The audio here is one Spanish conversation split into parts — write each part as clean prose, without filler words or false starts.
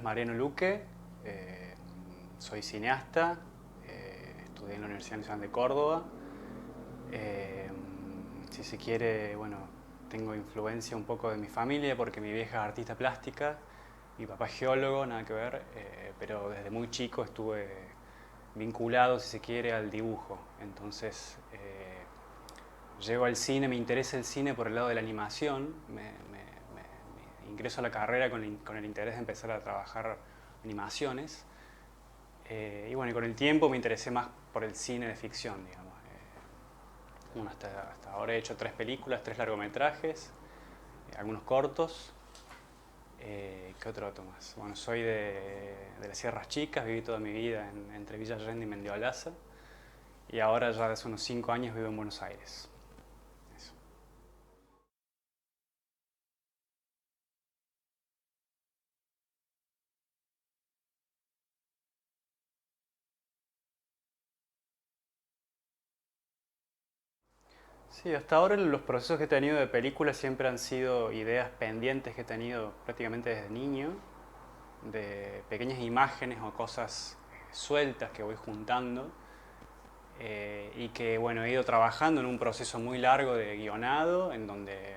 es Mariano Luque, soy cineasta, estudié en la Universidad Nacional de Córdoba. Si se quiere, bueno, tengo influencia un poco de mi familia porque mi vieja es artista plástica, mi papá es geólogo, nada que ver, pero desde muy chico estuve vinculado, si se quiere, al dibujo. Entonces, llego al cine, me interesa el cine por el lado de la animación, me ingreso a la carrera con el interés de empezar a trabajar animaciones. Y bueno, y con el tiempo me interesé más por el cine de ficción, digamos. Bueno, hasta ahora he hecho 3 películas, 3 largometrajes, algunos cortos. ¿Qué otro dato más? Bueno, soy de las Sierras Chicas, viví toda mi vida entre Villa Allende y Mendiolaza. Y ahora ya hace unos 5 años vivo en Buenos Aires. Eso. Sí, hasta ahora los procesos que he tenido de película siempre han sido ideas pendientes que he tenido prácticamente desde niño, de pequeñas imágenes o cosas sueltas que voy juntando y que bueno, he ido trabajando en un proceso muy largo de guionado en donde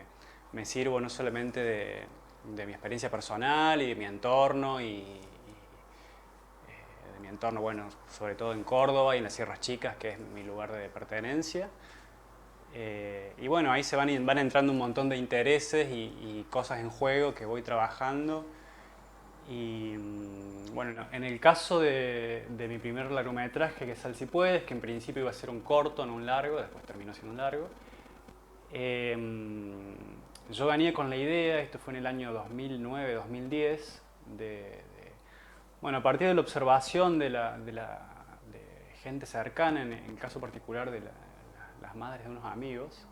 me sirvo no solamente de mi experiencia personal y de mi entorno de mi entorno, bueno, sobre todo en Córdoba y en las Sierras Chicas, que es mi lugar de pertenencia. Y bueno, ahí van entrando un montón de intereses y cosas en juego que voy trabajando. Y bueno, no, en el caso de mi primer largometraje, que es Sal si puedes, que en principio iba a ser un corto, no un largo, después terminó siendo un largo, yo venía con la idea, esto fue en el año 2009-2010, bueno, a partir de la observación de gente cercana, en el caso particular de las madres de unos amigos,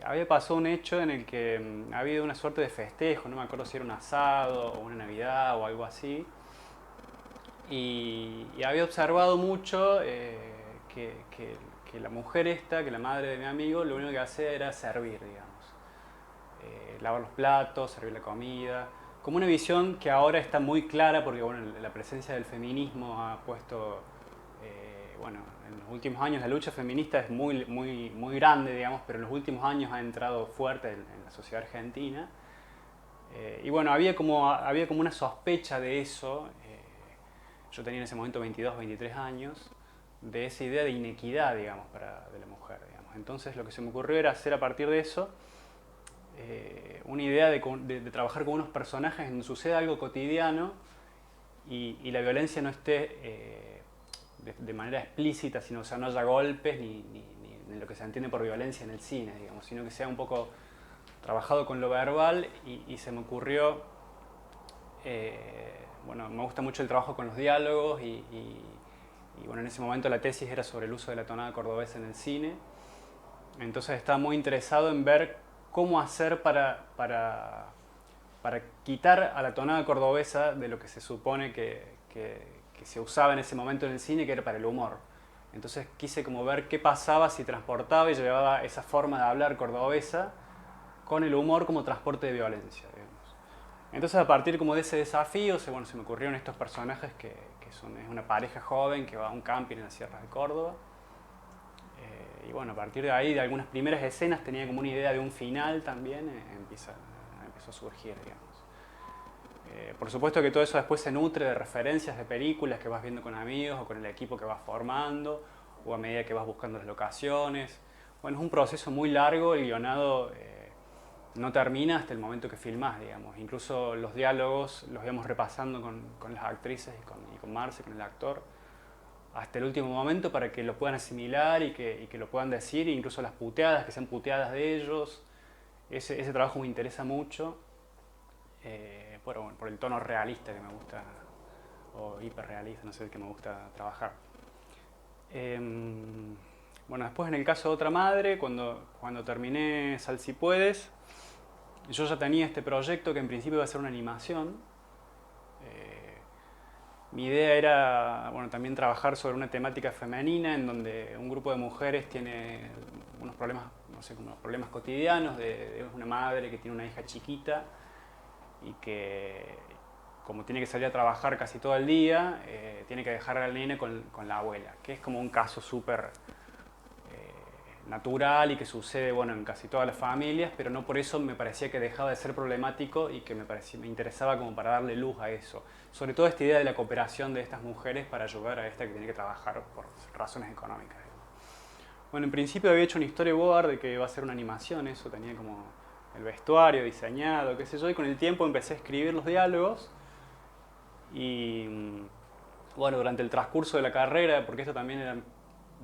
había pasado un hecho en el que había habido una suerte de festejo, no me acuerdo si era un asado o una Navidad o algo así, y había observado mucho que la mujer esta, que la madre de mi amigo, lo único que hacía era servir, digamos. Lavar los platos, servir la comida, como una visión que ahora está muy clara porque bueno, la presencia del feminismo ha puesto, bueno, en los últimos años la lucha feminista es muy grande, digamos, pero en los últimos años ha entrado fuerte en la sociedad argentina. Y bueno, había como una sospecha de eso. Yo tenía en ese momento 22, 23 años, de esa idea de inequidad, digamos, de la mujer. Digamos. Entonces lo que se me ocurrió era hacer a partir de eso una idea de trabajar con unos personajes en donde suceda algo cotidiano y la violencia no esté de manera explícita, sino o sea, no haya golpes ni lo que se entiende por violencia en el cine, digamos, sino que sea un poco trabajado con lo verbal y se me ocurrió, bueno, me gusta mucho el trabajo con los diálogos y bueno, en ese momento la tesis era sobre el uso de la tonada cordobesa en el cine, entonces estaba muy interesado en ver cómo hacer para quitar a la tonada cordobesa de lo que se supone que se usaba en ese momento en el cine, que era para el humor. Entonces quise como ver qué pasaba si transportaba y llevaba esa forma de hablar cordobesa con el humor como transporte de violencia, digamos. Entonces a partir como de ese desafío bueno, se me ocurrieron estos personajes es una pareja joven que va a un camping en las sierras de Córdoba. Y bueno, a partir de ahí, de algunas primeras escenas, tenía como una idea de un final también, empezó a surgir, digamos. Por supuesto que todo eso después se nutre de referencias de películas que vas viendo con amigos o con el equipo que vas formando, o a medida que vas buscando las locaciones. Bueno, es un proceso muy largo, el guionado no termina hasta el momento que filmás, digamos. Incluso los diálogos los íbamos repasando con las actrices y con Marce, con el actor, hasta el último momento para que lo puedan asimilar y que lo puedan decir, e incluso las puteadas, que sean puteadas de ellos. Ese trabajo me interesa mucho por el tono realista que me gusta, o hiperrealista, no sé, que me gusta trabajar. Eh, bueno, después en el caso de otra madre, cuando terminé Sal si puedes, yo ya tenía este proyecto que en principio iba a ser una animación. Eh, Mi idea era bueno, también trabajar sobre una temática femenina en donde un grupo de mujeres tiene unos problemas, no sé, como problemas cotidianos de una madre que tiene una hija chiquita y como tiene que salir a trabajar casi todo el día, tiene que dejar al nene con la abuela, que es como un caso súper natural y que sucede bueno, en casi todas las familias, pero no por eso me parecía que dejaba de ser problemático y que me interesaba como para darle luz a eso. Sobre todo esta idea de la cooperación de estas mujeres para ayudar a esta que tiene que trabajar por razones económicas. Bueno, en principio había hecho un storyboard de que iba a ser una animación, eso tenía como el vestuario diseñado, qué sé yo, y con el tiempo empecé a escribir los diálogos y bueno, durante el transcurso de la carrera, porque esto también era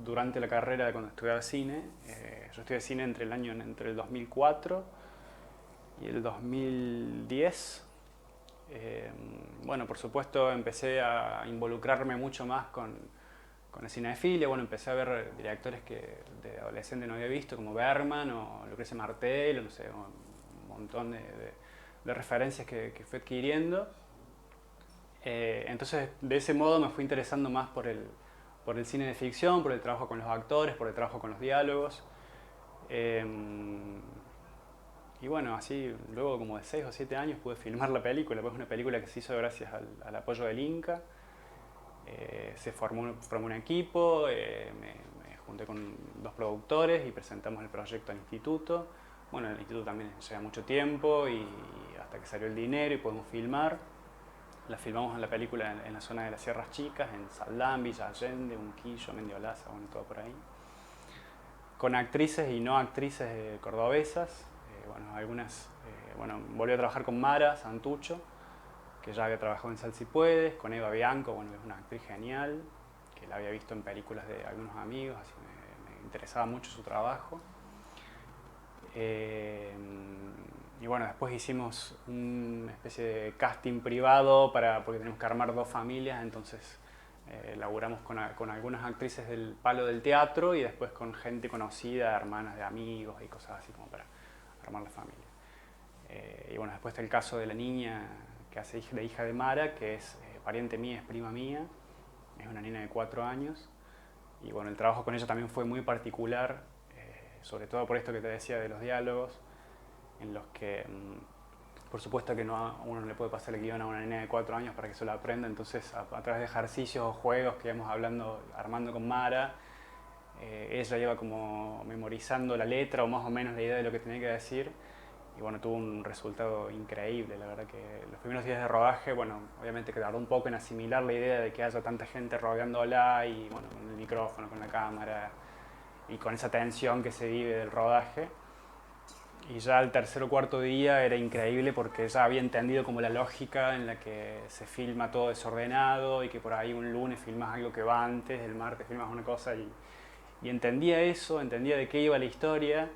durante la carrera cuando estudiaba cine, yo estudié cine entre el 2004 y el 2010. Bueno, por supuesto empecé a involucrarme mucho más con la cinefilia. Bueno, empecé a ver directores que de adolescente no había visto, como Bergman o Lucrecia Martel, o no sé, un montón de referencias que fui adquiriendo. Entonces, de ese modo me fui interesando más por el cine de ficción, por el trabajo con los actores, por el trabajo con los diálogos. Eh, y bueno, así luego como de 6 o 7 años pude filmar la película, pues es una película que se hizo gracias al apoyo del Inca. Se formó un equipo, me junté con 2 productores y presentamos el proyecto al instituto. Bueno, el instituto también lleva mucho tiempo y hasta que salió el dinero y pudimos filmar. La filmamos en la película en la zona de las Sierras Chicas, en Saldán, Villa Allende, Unquillo, Mendiolaza, bueno, todo por ahí. Con actrices y no actrices cordobesas. Bueno, algunas, bueno, volví a trabajar con Mara Santucho, que ya había trabajado en Sal Si Puedes, con Eva Bianco, bueno, es una actriz genial, que la había visto en películas de algunos amigos, así me interesaba mucho su trabajo. Y bueno, después hicimos una especie de casting privado porque tenemos que armar 2 familias, entonces laburamos con algunas actrices del palo del teatro y después con gente conocida, hermanas de amigos y cosas así como para armar la familia. Y bueno, después está el caso de la niña que hace de hija de Mara, que es pariente mía, es prima mía, es una niña de 4 años. Y bueno, el trabajo con ella también fue muy particular, sobre todo por esto que te decía de los diálogos, en los que, por supuesto que uno no le puede pasar el guión a una niña de 4 años para que se lo aprenda, entonces a través de ejercicios o juegos que íbamos armando con Mara, ella iba como memorizando la letra o más o menos la idea de lo que tenía que decir. Y bueno, tuvo un resultado increíble, la verdad que los primeros días de rodaje, bueno, obviamente que tardó un poco en asimilar la idea de que haya tanta gente rodeándola y bueno, con el micrófono, con la cámara y con esa tensión que se vive del rodaje. Y ya el tercer o cuarto día era increíble porque ya había entendido como la lógica en la que se filma todo desordenado y que por ahí un lunes filmas algo que va antes, el martes filmas una cosa y entendía eso, entendía de qué iba la historia.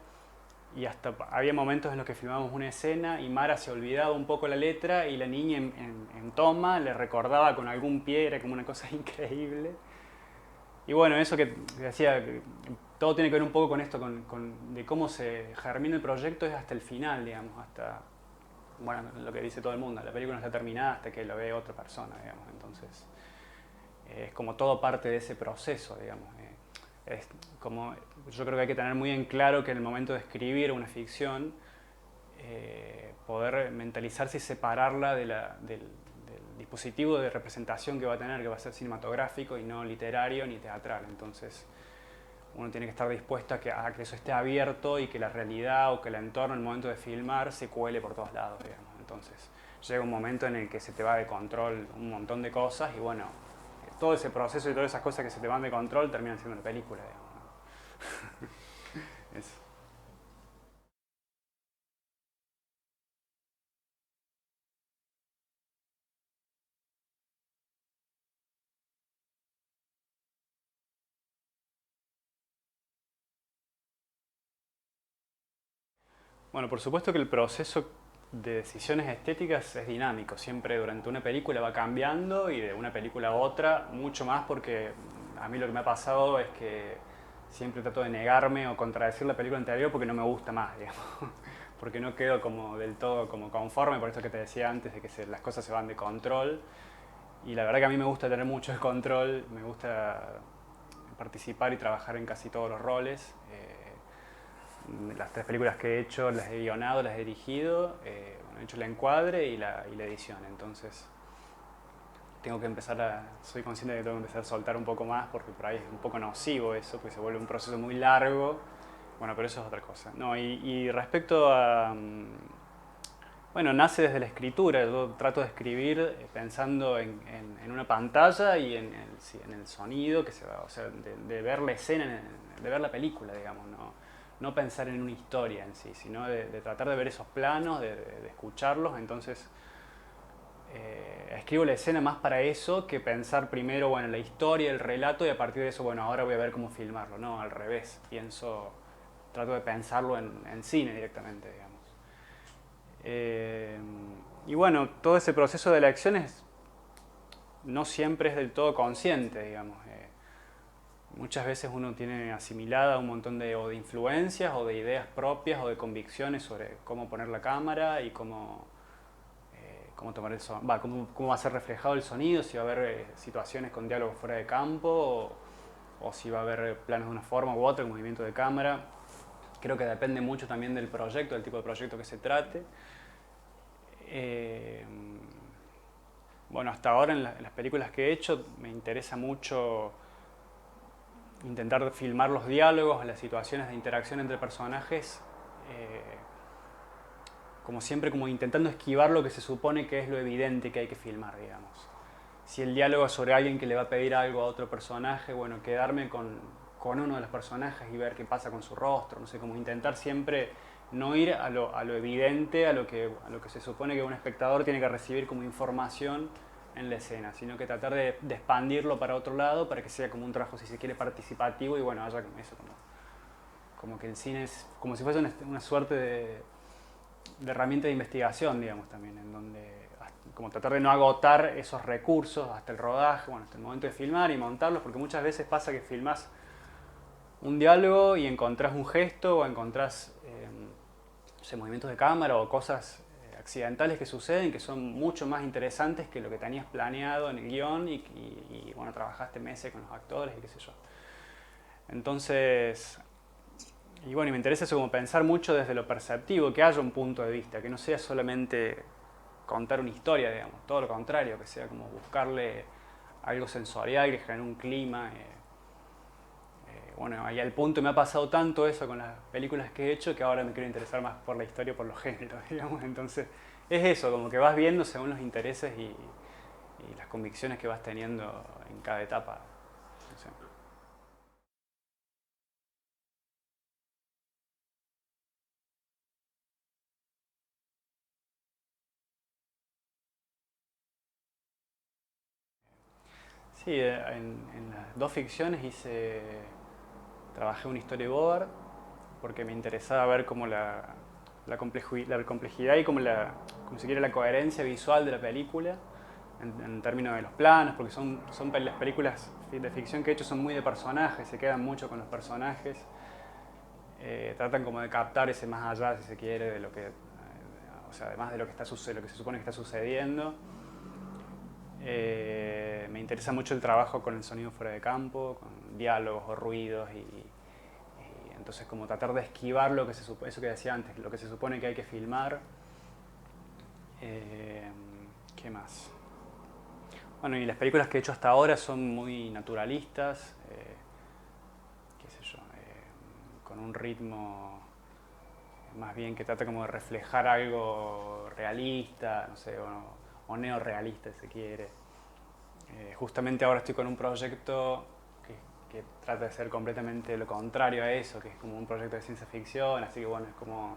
Y hasta había momentos en los que filmábamos una escena y Mara se olvidaba un poco la letra y la niña en toma le recordaba con algún pie, era como una cosa increíble. Y bueno, eso que decía, todo tiene que ver un poco con esto, de cómo se germina el proyecto es hasta el final, digamos, hasta, bueno, lo que dice todo el mundo, la película no está terminada hasta que lo ve otra persona, digamos, entonces es como todo parte de ese proceso, digamos. Es como, yo creo que hay que tener muy en claro que en el momento de escribir una ficción, poder mentalizarse y separarla del dispositivo de representación que va a tener, que va a ser cinematográfico y no literario ni teatral. Entonces uno tiene que estar dispuesto a que eso esté abierto y que la realidad o que el entorno en el momento de filmar se cuele por todos lados, digamos. Entonces llega un momento en el que se te va de control un montón de cosas y bueno, todo ese proceso y todas esas cosas que se te van de control terminan siendo una película, digamos, ¿no? Eso. Bueno, por supuesto que el proceso de decisiones estéticas es dinámico, siempre durante una película va cambiando y de una película a otra mucho más porque a mí lo que me ha pasado es que siempre trato de negarme o contradecir la película anterior porque no me gusta más, digamos, porque no quedo como del todo como conforme, por eso que te decía antes de que las cosas se van de control y la verdad que a mí me gusta tener mucho el control, me gusta participar y trabajar en casi todos los roles. Las 3 películas que he hecho las he guionado, las he dirigido, bueno, he hecho el encuadre y la edición. Entonces, tengo que soy consciente de que tengo que empezar a soltar un poco más porque por ahí es un poco nocivo eso, porque se vuelve un proceso muy largo. Bueno, pero eso es otra cosa. No, y respecto a... Bueno, nace desde la escritura. Yo trato de escribir pensando en una pantalla y sí, en el sonido, que se va, o sea, de ver la escena, de ver la película, digamos, no pensar en una historia en sí, sino de tratar de ver esos planos, de escucharlos. Entonces, escribo la escena más para eso que pensar primero, bueno, la historia, el relato y a partir de eso, bueno, ahora voy a ver cómo filmarlo. No, al revés. Trato de pensarlo en cine directamente, digamos. Eh, y bueno, todo ese proceso de elecciones no siempre es del todo consciente, digamos. Muchas veces uno tiene asimilada un montón o de influencias o de ideas propias o de convicciones sobre cómo poner la cámara y cómo tomar cómo va a ser reflejado el sonido, si va a haber situaciones con diálogos fuera de campo o si va a haber planos de una forma u otra, el movimiento de cámara. Creo que depende mucho también del proyecto, del tipo de proyecto que se trate. Eh, bueno, hasta ahora en las películas que he hecho me interesa mucho intentar filmar los diálogos, las situaciones de interacción entre personajes, como siempre, como intentando esquivar lo que se supone que es lo evidente que hay que filmar, digamos. Si el diálogo es sobre alguien que le va a pedir algo a otro personaje, bueno, quedarme con uno de los personajes y ver qué pasa con su rostro, no sé, como intentar siempre no ir a lo evidente, a lo que se supone que un espectador tiene que recibir como información en la escena, sino que tratar de expandirlo para otro lado para que sea como un trabajo, si se quiere, participativo y bueno, haya eso como que el cine es como si fuese una suerte de herramienta de investigación, digamos, también, en donde como tratar de no agotar esos recursos hasta el rodaje, bueno, hasta el momento de filmar y montarlos, porque muchas veces pasa que filmás un diálogo y encontrás un gesto o encontrás movimientos de cámara o cosas accidentales que suceden que son mucho más interesantes que lo que tenías planeado en el guión y bueno, trabajaste meses con los actores y qué sé yo. Entonces, y bueno, y me interesa eso como pensar mucho desde lo perceptivo, que haya un punto de vista, que no sea solamente contar una historia, digamos, todo lo contrario, que sea como buscarle algo sensorial que genere un clima. Bueno, ahí al punto me ha pasado tanto eso con las películas que he hecho que ahora me quiero interesar más por la historia, por los géneros, digamos. Entonces, es eso, como que vas viendo según los intereses y las convicciones que vas teniendo en cada etapa. No sé. Sí, en las dos ficciones trabajé un storyboard porque me interesaba ver cómo la complejidad y como se quiere la coherencia visual de la película en términos de los planos, porque las películas de ficción que he hecho son muy de personajes, se quedan mucho con los personajes, tratan como de captar ese más allá, si se quiere, de lo que, o sea, además de lo que se supone que está sucediendo. Me interesa mucho el trabajo con el sonido fuera de campo, con diálogos o ruidos y entonces como tratar de esquivar eso que decía antes, lo que se supone que hay que filmar. Eh, ¿Qué más? Bueno, y las películas que he hecho hasta ahora son muy naturalistas, qué sé yo, con un ritmo más bien que trata como de reflejar algo realista, no sé, o neorrealista si se quiere. Justamente ahora estoy con un proyecto que trata de ser completamente lo contrario a eso, que es como un proyecto de ciencia ficción, así que bueno, es como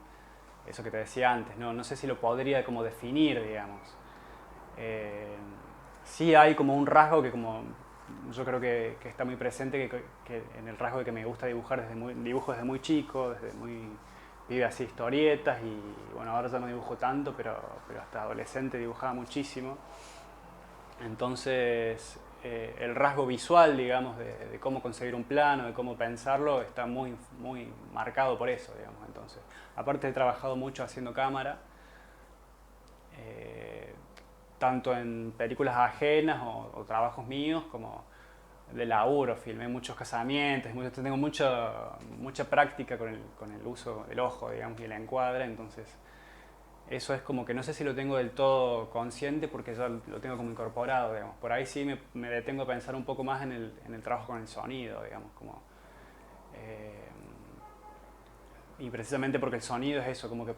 eso que te decía antes, no sé si lo podría como definir, digamos. Eh, sí hay como un rasgo que como yo creo que está muy presente, que en el rasgo de que me gusta dibujar dibujo desde muy chico, vive así historietas y bueno, ahora ya no dibujo tanto, pero hasta adolescente dibujaba muchísimo. Entonces, el rasgo visual, digamos, de cómo conseguir un plano, de cómo pensarlo, está muy marcado por eso, digamos. Entonces, aparte he trabajado mucho haciendo cámara, eh, tanto en películas ajenas o trabajos míos como de laburo. Filmé muchos casamientos, tengo mucha práctica con el uso del ojo, digamos, y el encuadre, entonces eso es como que no sé si lo tengo del todo consciente porque ya lo tengo como incorporado, digamos. Por ahí sí me detengo a pensar un poco más en el trabajo con el sonido, digamos, como... eh, y precisamente porque el sonido es eso, como que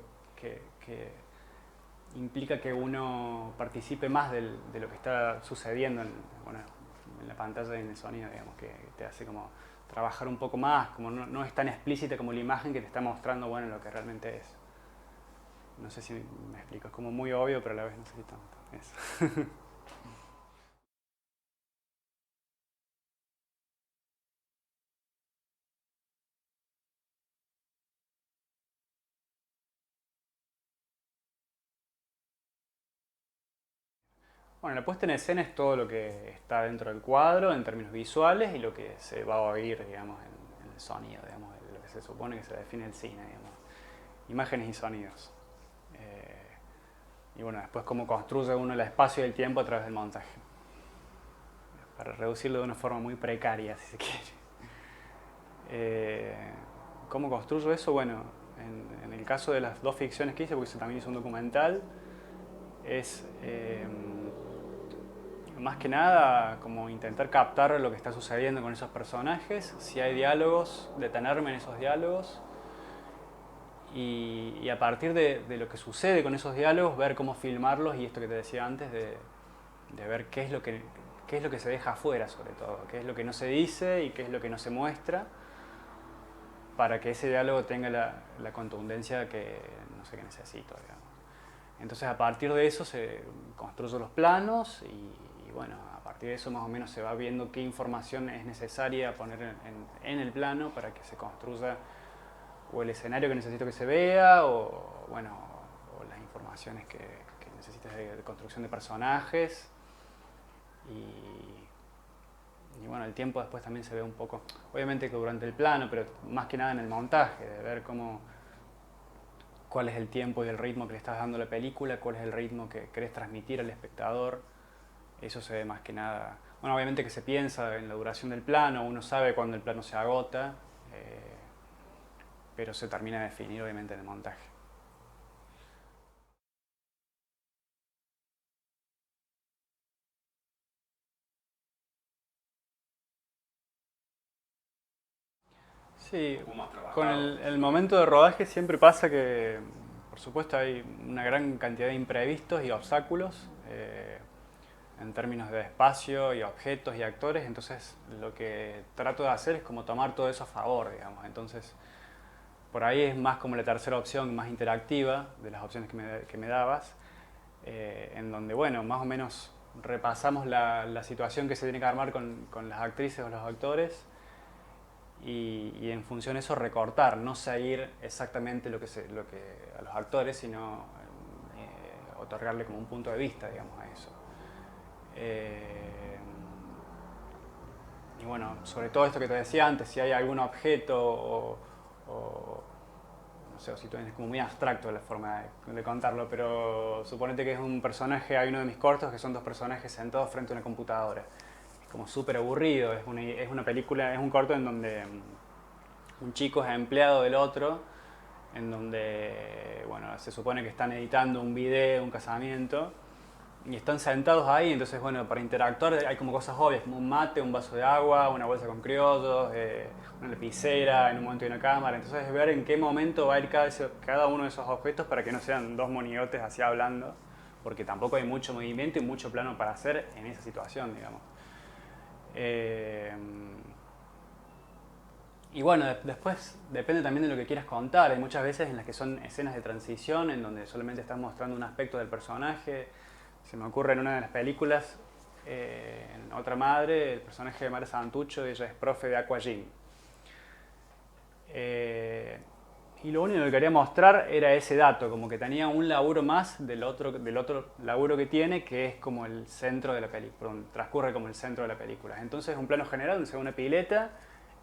implica que uno participe más de lo que está sucediendo bueno, en la pantalla y en el sonido, digamos, que te hace como trabajar un poco más, como no es tan explícita como la imagen que te está mostrando, bueno, lo que realmente es. No sé si me explico, es como muy obvio, pero a la vez no sé si tanto. Eso. Bueno, la puesta en escena es todo lo que está dentro del cuadro en términos visuales y lo que se va a oír, digamos, en el sonido, digamos, lo que se supone que se define el cine, digamos. Imágenes y sonidos. Y bueno, después cómo construye uno el espacio y el tiempo a través del montaje. Para reducirlo de una forma muy precaria, si se quiere. Eh, ¿Cómo construyo eso? Bueno, en el caso de las dos ficciones que hice, porque también hice un documental, es más que nada como intentar captar lo que está sucediendo con esos personajes, si hay diálogos, detenerme en esos diálogos y a partir de lo que sucede con esos diálogos, ver cómo filmarlos y esto que te decía antes, de ver qué es lo que se deja afuera sobre todo, qué es lo que no se dice y qué es lo que no se muestra para que ese diálogo tenga la contundencia que no sé que necesito, digamos. Entonces a partir de eso se construyen los planos y bueno, a partir de eso más o menos se va viendo qué información es necesaria poner en el plano para que se construya o el escenario que necesito que se vea o bueno, o las informaciones que necesites de construcción de personajes y bueno, el tiempo después también se ve un poco, obviamente que durante el plano, pero más que nada en el montaje, de ver cuál es el tiempo y el ritmo que le estás dando a la película, cuál es el ritmo que querés transmitir al espectador. Eso se ve más que nada. Bueno, obviamente que se piensa en la duración del plano, uno sabe cuándo el plano se agota, eh, pero se termina de definir obviamente en el montaje. Sí, con el momento de rodaje siempre pasa que, por supuesto, hay una gran cantidad de imprevistos y obstáculos en términos de espacio y objetos y actores, entonces lo que trato de hacer es como tomar todo eso a favor, digamos. Entonces, por ahí es más como la tercera opción, más interactiva de las opciones que me dabas, en donde, bueno, más o menos repasamos la situación que se tiene que armar con las actrices o los actores y en función de eso recortar, no seguir exactamente lo que a los actores, sino otorgarle como un punto de vista, digamos, a eso. Eh, y bueno, sobre todo esto que te decía antes, si hay algún objeto o no sé, o si es como muy abstracto la forma de contarlo, pero suponete que es un personaje, hay uno de mis cortos que son dos personajes sentados frente a una computadora. Es como súper aburrido, es una película, es un corto en donde un chico es empleado del otro, en donde, bueno, se supone que están editando un video, un casamiento, y están sentados ahí, entonces, bueno, para interactuar hay como cosas obvias, como un mate, un vaso de agua, una bolsa con criollos, una lapicera, en un momento hay una cámara, entonces es ver en qué momento va a ir cada uno de esos objetos para que no sean dos monigotes así hablando, porque tampoco hay mucho movimiento y mucho plano para hacer en esa situación, digamos. Eh, y bueno, después depende también de lo que quieras contar. Hay muchas veces en las que son escenas de transición, en donde solamente estás mostrando un aspecto del personaje. Se me ocurre en una de las películas, en Otra Madre, el personaje de Mara Santucho, ella es profe de Aqua Gym. Eh, y lo único que quería mostrar era ese dato, como que tenía un laburo más del otro laburo que tiene, que es como el centro de la película, transcurre como el centro de la película. Entonces es un plano general donde se ve una pileta,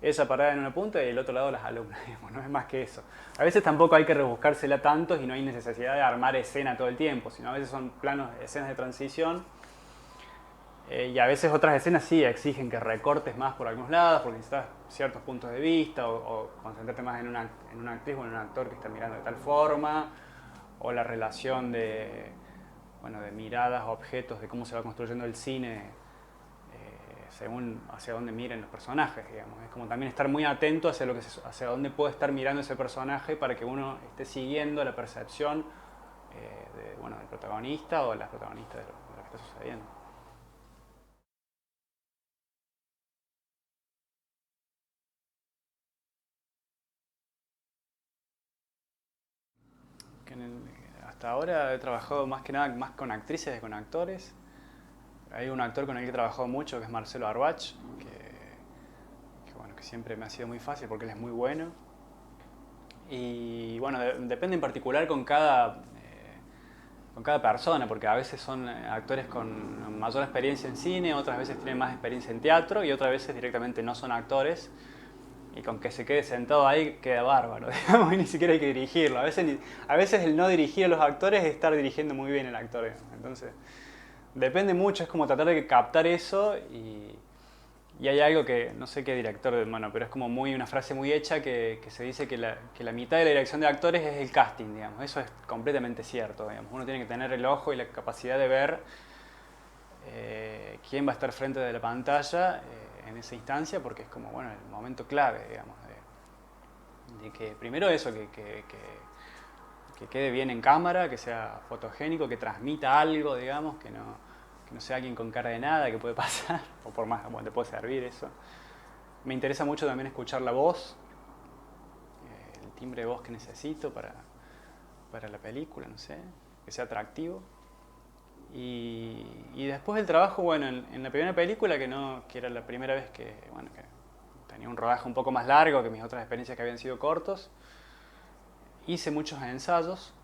ella parada en una punta y el otro lado las alumnas, digamos, no es más que eso. A veces tampoco hay que rebuscársela tanto y no hay necesidad de armar escena todo el tiempo, sino a veces son planos, escenas de transición y a veces otras escenas sí exigen que recortes más por algunos lados porque necesitas ciertos puntos de vista o concentrarte más en una actriz o en un actor que está mirando de tal forma o la relación de, bueno, de miradas, objetos, de cómo se va construyendo el cine según hacia dónde miren los personajes, digamos. Es como también estar muy atento hacia, hacia dónde puede estar mirando ese personaje para que uno esté siguiendo la percepción bueno, del protagonista o de las protagonistas de lo que está sucediendo. Que hasta ahora he trabajado más que nada más con actrices que con actores. Hay un actor con el que he trabajado mucho que es Marcelo Arbach, bueno, que siempre me ha sido muy fácil porque él es muy bueno. Y bueno, depende en particular con cada persona, porque a veces son actores con mayor experiencia en cine, otras veces tienen más experiencia en teatro y otras veces directamente no son actores. Y con que se quede sentado ahí queda bárbaro, digamos, y ni siquiera hay que dirigirlo. A veces el no dirigir a los actores es estar dirigiendo muy bien el actor. Entonces, depende mucho, es como tratar de captar eso y hay algo que, no sé qué director, bueno, pero es como una frase muy hecha que se dice que la mitad de la dirección de actores es el casting, digamos. Eso es completamente cierto, digamos. Uno tiene que tener el ojo y la capacidad de ver quién va a estar frente de la pantalla en esa instancia, porque es como, bueno, el momento clave, digamos, de que primero eso, que quede bien en cámara, que sea fotogénico, que transmita algo, digamos, que no sea alguien con cara de nada, que puede pasar, o por más, bueno, te puede servir eso. Me interesa mucho también escuchar la voz, el timbre de voz que necesito para la película, no sé, que sea atractivo. Y después del trabajo, bueno, en la primera película, que era la primera vez bueno, que tenía un rodaje un poco más largo que mis otras experiencias que habían sido cortos, hice muchos ensayos.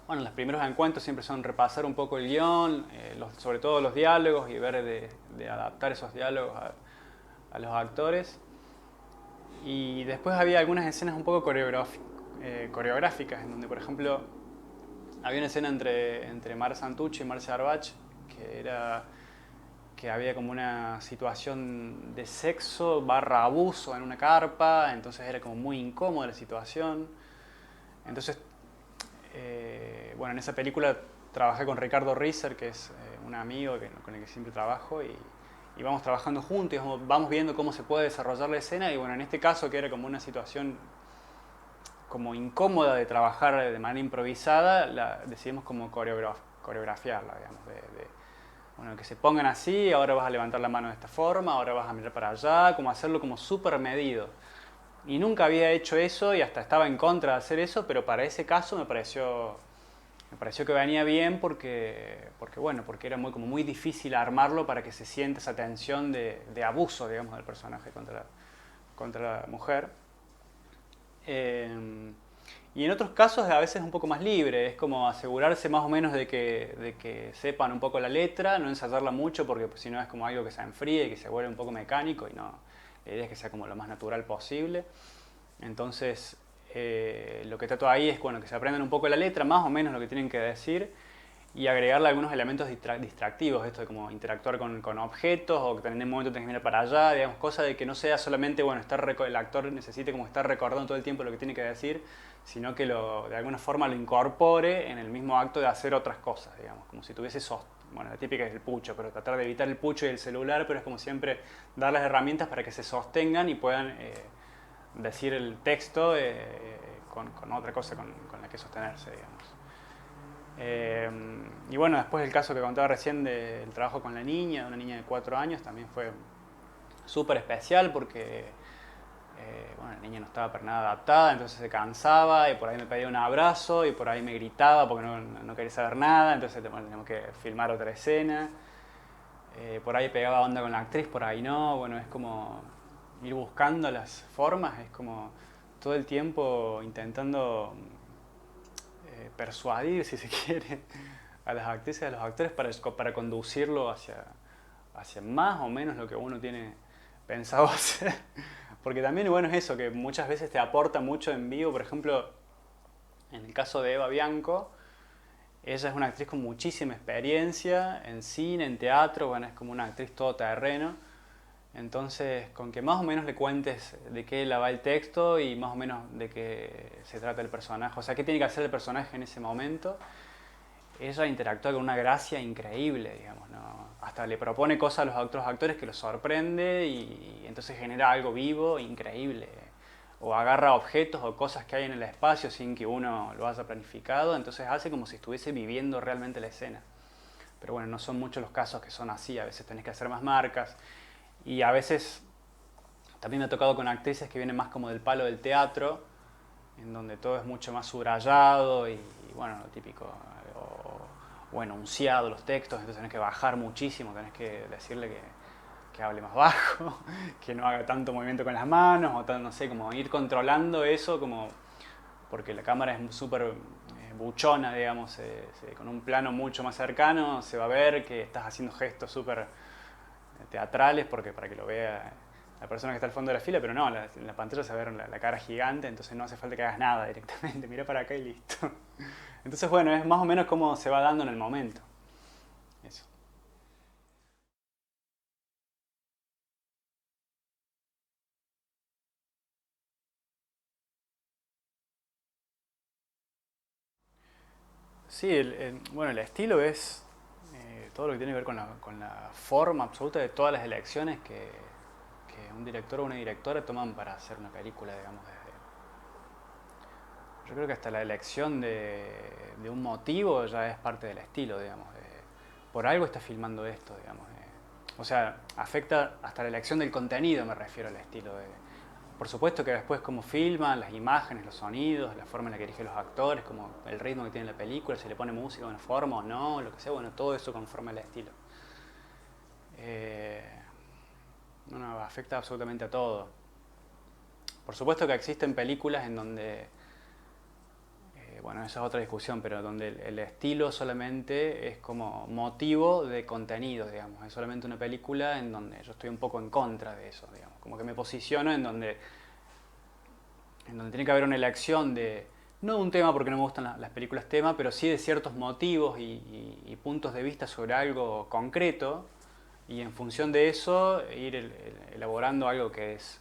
Bueno, los primeros encuentros siempre son repasar un poco el guión, sobre todo los diálogos y ver de adaptar esos diálogos a los actores. Y después había algunas escenas un poco coreográficas, en donde, por ejemplo, había una escena entre Mar Santucci y Marcia Arbach que había como una situación de sexo barra abuso en una carpa, entonces era como muy incómoda la situación. Entonces, bueno, en esa película trabajé con Ricardo Risser, que es un amigo con el que siempre trabajo, y vamos trabajando juntos, y vamos viendo cómo se puede desarrollar la escena, y bueno, en este caso que era como una situación como incómoda de trabajar de manera improvisada, decidimos como coreografiarla, digamos, bueno, que se pongan así, ahora vas a levantar la mano de esta forma, ahora vas a mirar para allá, como hacerlo como súper medido. Y nunca había hecho eso y hasta estaba en contra de hacer eso, pero para ese caso me pareció que venía bien bueno, porque era como muy difícil armarlo para que se sienta esa tensión de abuso, digamos, del personaje contra la mujer. Y en otros casos a veces es un poco más libre, es como asegurarse más o menos de que sepan un poco la letra, no ensayarla mucho porque si no es como algo que se enfríe y que se vuelve un poco mecánico y no, la idea es que sea como lo más natural posible. Entonces lo que trato ahí es bueno, que se aprendan un poco la letra, más o menos lo que tienen que decir y agregarle algunos elementos distractivos, esto de como interactuar con objetos o que en un momento tenés que mirar para allá, digamos, cosa de que no sea solamente, bueno, el actor necesite como estar recordando todo el tiempo lo que tiene que decir, sino que de alguna forma lo incorpore en el mismo acto de hacer otras cosas, digamos, como si tuviese bueno, la típica es el pucho, pero tratar de evitar el pucho y el celular, pero es como siempre dar las herramientas para que se sostengan y puedan decir el texto con otra cosa con la que sostenerse, digamos. Y bueno, después el caso que contaba recién del trabajo con la niña, una niña de 4 años, también fue súper especial porque bueno, la niña no estaba para nada adaptada, entonces se cansaba y por ahí me pedía un abrazo y por ahí me gritaba porque no quería saber nada, entonces bueno, teníamos que filmar otra escena. Por ahí pegaba onda con la actriz, por ahí no, bueno, es como ir buscando las formas, es como todo el tiempo intentando persuadir, si se quiere, a las actrices y a los actores para conducirlo hacia más o menos lo que uno tiene pensado hacer. Porque también, bueno, es eso, que muchas veces te aporta mucho en vivo. Por ejemplo, en el caso de Eva Bianco, ella es una actriz con muchísima experiencia en cine, en teatro, bueno, es como una actriz todoterreno. Entonces, con que más o menos le cuentes de qué la va el texto y más o menos de qué se trata el personaje, o sea, qué tiene que hacer el personaje en ese momento, ella interactúa con una gracia increíble, digamos, ¿no? Hasta le propone cosas a los otros actores que los sorprende y entonces genera algo vivo, increíble. O agarra objetos o cosas que hay en el espacio sin que uno lo haya planificado, entonces hace como si estuviese viviendo realmente la escena. Pero bueno, no son muchos los casos que son así, a veces tenés que hacer más marcas y a veces también me ha tocado con actrices que vienen más como del palo del teatro, en donde todo es mucho más subrayado y bueno, lo típico, o enunciado los textos, entonces tenés que bajar muchísimo, tenés que decirle que hable más bajo, que no haga tanto movimiento con las manos, o no sé, como ir controlando eso, como porque la cámara es súper buchona, digamos, con un plano mucho más cercano se va a ver que estás haciendo gestos súper teatrales porque para que lo vea la persona que está al fondo de la fila, pero no, en la pantalla se va a ver la cara gigante, entonces no hace falta que hagas nada directamente, mira para acá y listo. Entonces bueno, es más o menos como se va dando en el momento. Eso. Sí, bueno, el estilo es todo lo que tiene que ver con la forma absoluta de todas las elecciones que un director o una directora toman para hacer una película, digamos, yo creo que hasta la elección de un motivo ya es parte del estilo, digamos. Por algo está filmando esto, digamos. O sea, afecta hasta la elección del contenido, me refiero al estilo. Por supuesto que después cómo filman, las imágenes, los sonidos, la forma en la que eligen los actores, como el ritmo que tiene la película, si le pone música de una forma o no, lo que sea, bueno, todo eso conforma el estilo. Eh, no, no, afecta absolutamente a todo. Por supuesto que existen películas en donde bueno, esa es otra discusión, pero donde el estilo solamente es como motivo de contenido, digamos. Es solamente una película en donde yo estoy un poco en contra de eso, digamos. Como que me posiciono en donde tiene que haber una elección de, no de un tema porque no me gustan las películas tema, pero sí de ciertos motivos y puntos de vista sobre algo concreto y en función de eso ir elaborando algo que es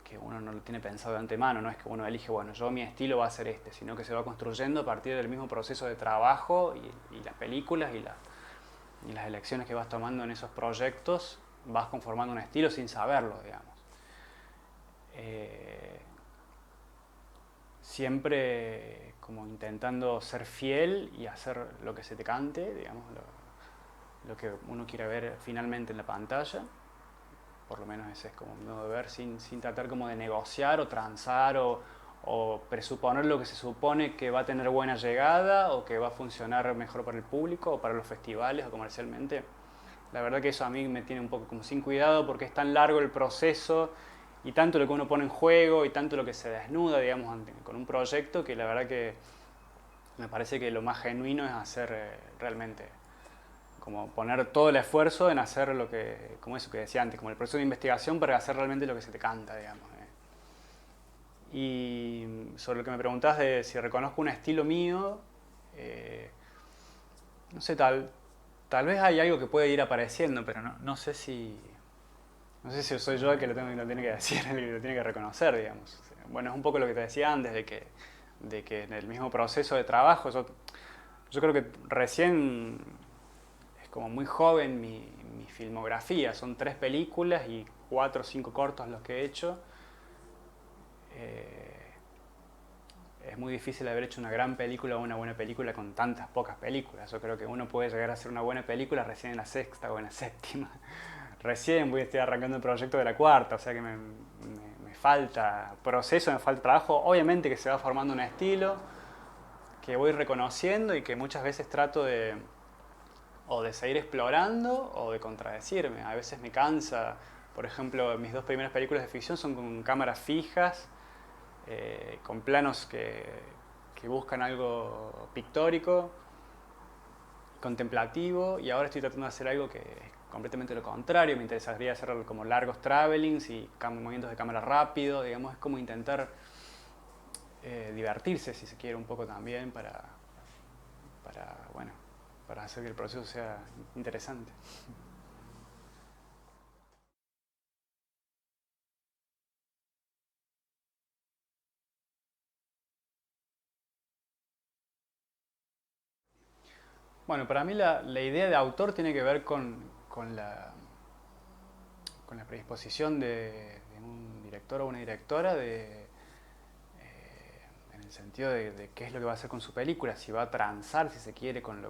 que uno no lo tiene pensado de antemano, no es que uno elige, bueno, yo mi estilo va a ser este, sino que se va construyendo a partir del mismo proceso de trabajo y las películas y las elecciones que vas tomando en esos proyectos, vas conformando un estilo sin saberlo, digamos. Eh, siempre como intentando ser fiel y hacer lo que se te cante, digamos, lo que uno quiere ver finalmente en la pantalla. Por lo menos ese es como mi modo de ver, sin tratar como de negociar o transar o presuponer lo que se supone que va a tener buena llegada o que va a funcionar mejor para el público o para los festivales o comercialmente. La verdad que eso a mí me tiene un poco como sin cuidado porque es tan largo el proceso y tanto lo que uno pone en juego y tanto lo que se desnuda, digamos, con un proyecto que la verdad que me parece que lo más genuino es hacer realmente como poner todo el esfuerzo en hacer lo que, como eso que decía antes, como el proceso de investigación para hacer realmente lo que se te canta, digamos. Y sobre lo que me preguntás de si reconozco un estilo mío, eh, no sé, tal vez hay algo que puede ir apareciendo, pero no sé si soy yo el que lo tiene que decir, el que lo tiene que reconocer, digamos. Bueno, es un poco lo que te decía antes, de que en el mismo proceso de trabajo, yo creo que recién es como muy joven mi filmografía. Son 3 películas y 4 o 5 cortos los que he hecho. Eh, es muy difícil haber hecho una gran película o una buena película con tantas pocas películas. Yo creo que uno puede llegar a hacer una buena película recién en la sexta o en la séptima. Recién voy a estar arrancando el proyecto de la cuarta, o sea que me falta proceso, me falta trabajo. Obviamente que se va formando un estilo que voy reconociendo y que muchas veces trato o de seguir explorando o de contradecirme. A veces me cansa. Por ejemplo, mis 2 primeras películas de ficción son con cámaras fijas, con planos que buscan algo pictórico, contemplativo, y ahora estoy tratando de hacer algo que es completamente lo contrario. Me interesaría hacer como largos travelings y movimientos de cámara rápido, digamos, es como intentar divertirse, si se quiere, un poco también bueno, para hacer que el proceso sea interesante. Bueno, para mí la idea de autor tiene que ver con la predisposición de un director o una directora en el sentido de qué es lo que va a hacer con su película, si va a transar, si se quiere, con el...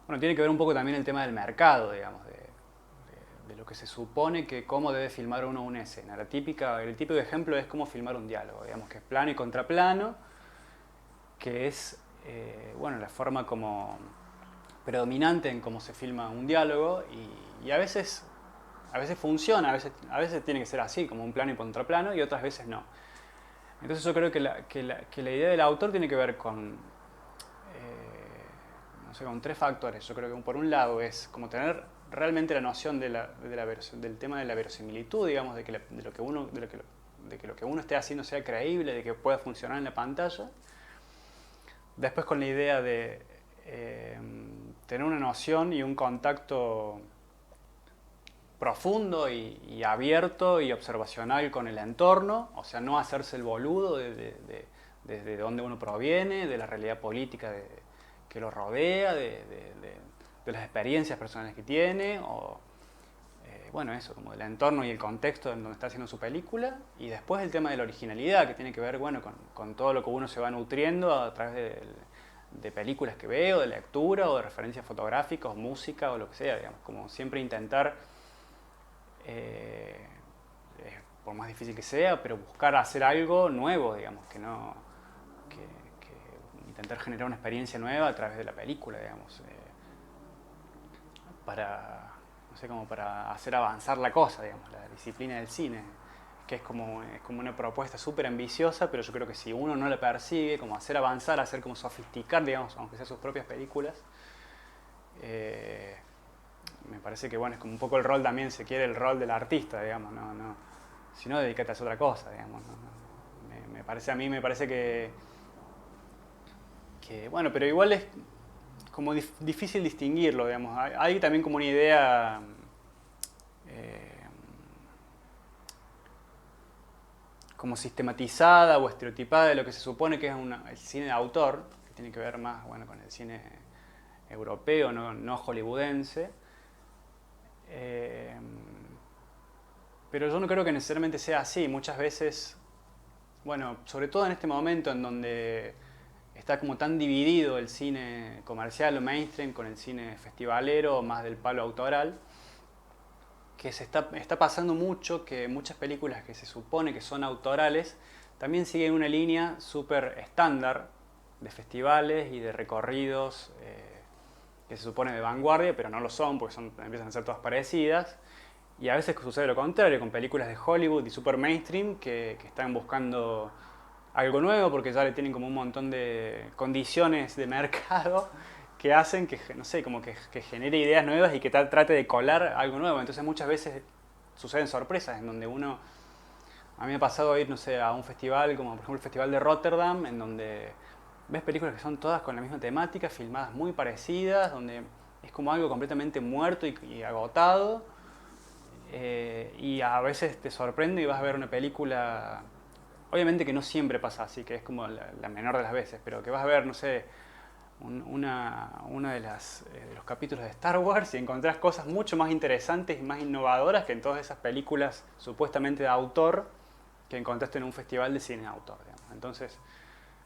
Bueno, tiene que ver un poco también el tema del mercado, digamos, de lo que se supone que cómo debe filmar uno una escena. El típico ejemplo es cómo filmar un diálogo, digamos, que es plano y contraplano, que es, bueno, la forma como predominante en cómo se filma un diálogo y a veces funciona, a veces tiene que ser así, como un plano y contraplano, y otras veces no. Entonces yo creo que la idea del autor tiene que ver no sé, con tres factores. Yo creo que por un lado es como tener realmente la noción del tema de la verosimilitud, digamos, de lo que uno, de que lo que uno esté haciendo sea creíble, de que pueda funcionar en la pantalla. Después con la idea de tener una noción y un contacto profundo y abierto y observacional con el entorno, o sea, no hacerse el boludo desde donde uno proviene, de la realidad política que lo rodea, de las experiencias personales que tiene, o bueno, eso, como del entorno y el contexto en donde está haciendo su película, y después el tema de la originalidad, que tiene que ver, bueno, con todo lo que uno se va nutriendo a través de películas que veo, de lectura o de referencias fotográficas, o música o lo que sea, digamos, como siempre intentar eh, por más difícil que sea, pero buscar hacer algo nuevo, digamos, que no que intentar generar una experiencia nueva a través de la película, digamos, para no sé, como para hacer avanzar la cosa, digamos, la disciplina del cine, que es como una propuesta súper ambiciosa, pero yo creo que si uno no la persigue, como hacer avanzar, hacer como sofisticar, digamos, aunque sea sus propias películas, eh, me parece que bueno, es como un poco el rol también, se quiere el rol del artista, digamos, si no, dedícate a hacer otra cosa, digamos. A mí me parece bueno, pero igual es como difícil distinguirlo, digamos. Hay también como una idea eh, como sistematizada o estereotipada de lo que se supone que es el cine de autor, que tiene que ver más bueno, con el cine europeo, no hollywoodense. Eh, pero yo no creo que necesariamente sea así. Muchas veces, bueno, sobre todo en este momento en donde está como tan dividido el cine comercial o mainstream con el cine festivalero, más del palo autoral, que está pasando mucho que muchas películas que se supone que son autorales también siguen una línea súper estándar de festivales y de recorridos que se supone de vanguardia, pero no lo son porque empiezan a ser todas parecidas. Y a veces sucede lo contrario, con películas de Hollywood y super mainstream que están buscando algo nuevo porque ya le tienen como un montón de condiciones de mercado que hacen que, no sé, como que genere ideas nuevas y que trate de colar algo nuevo. Entonces muchas veces suceden sorpresas en donde a mí me ha pasado ir, no sé, a un festival como por ejemplo el Festival de Rotterdam, en donde ves películas que son todas con la misma temática, filmadas muy parecidas, donde es como algo completamente muerto y agotado. Y a veces te sorprende y vas a ver una película, obviamente que no siempre pasa así, que es como la menor de las veces, pero que vas a ver, no sé, una de los capítulos de Star Wars y encontrás cosas mucho más interesantes y más innovadoras que en todas esas películas supuestamente de autor que encontraste en un festival de cine de autor. Digamos. Entonces,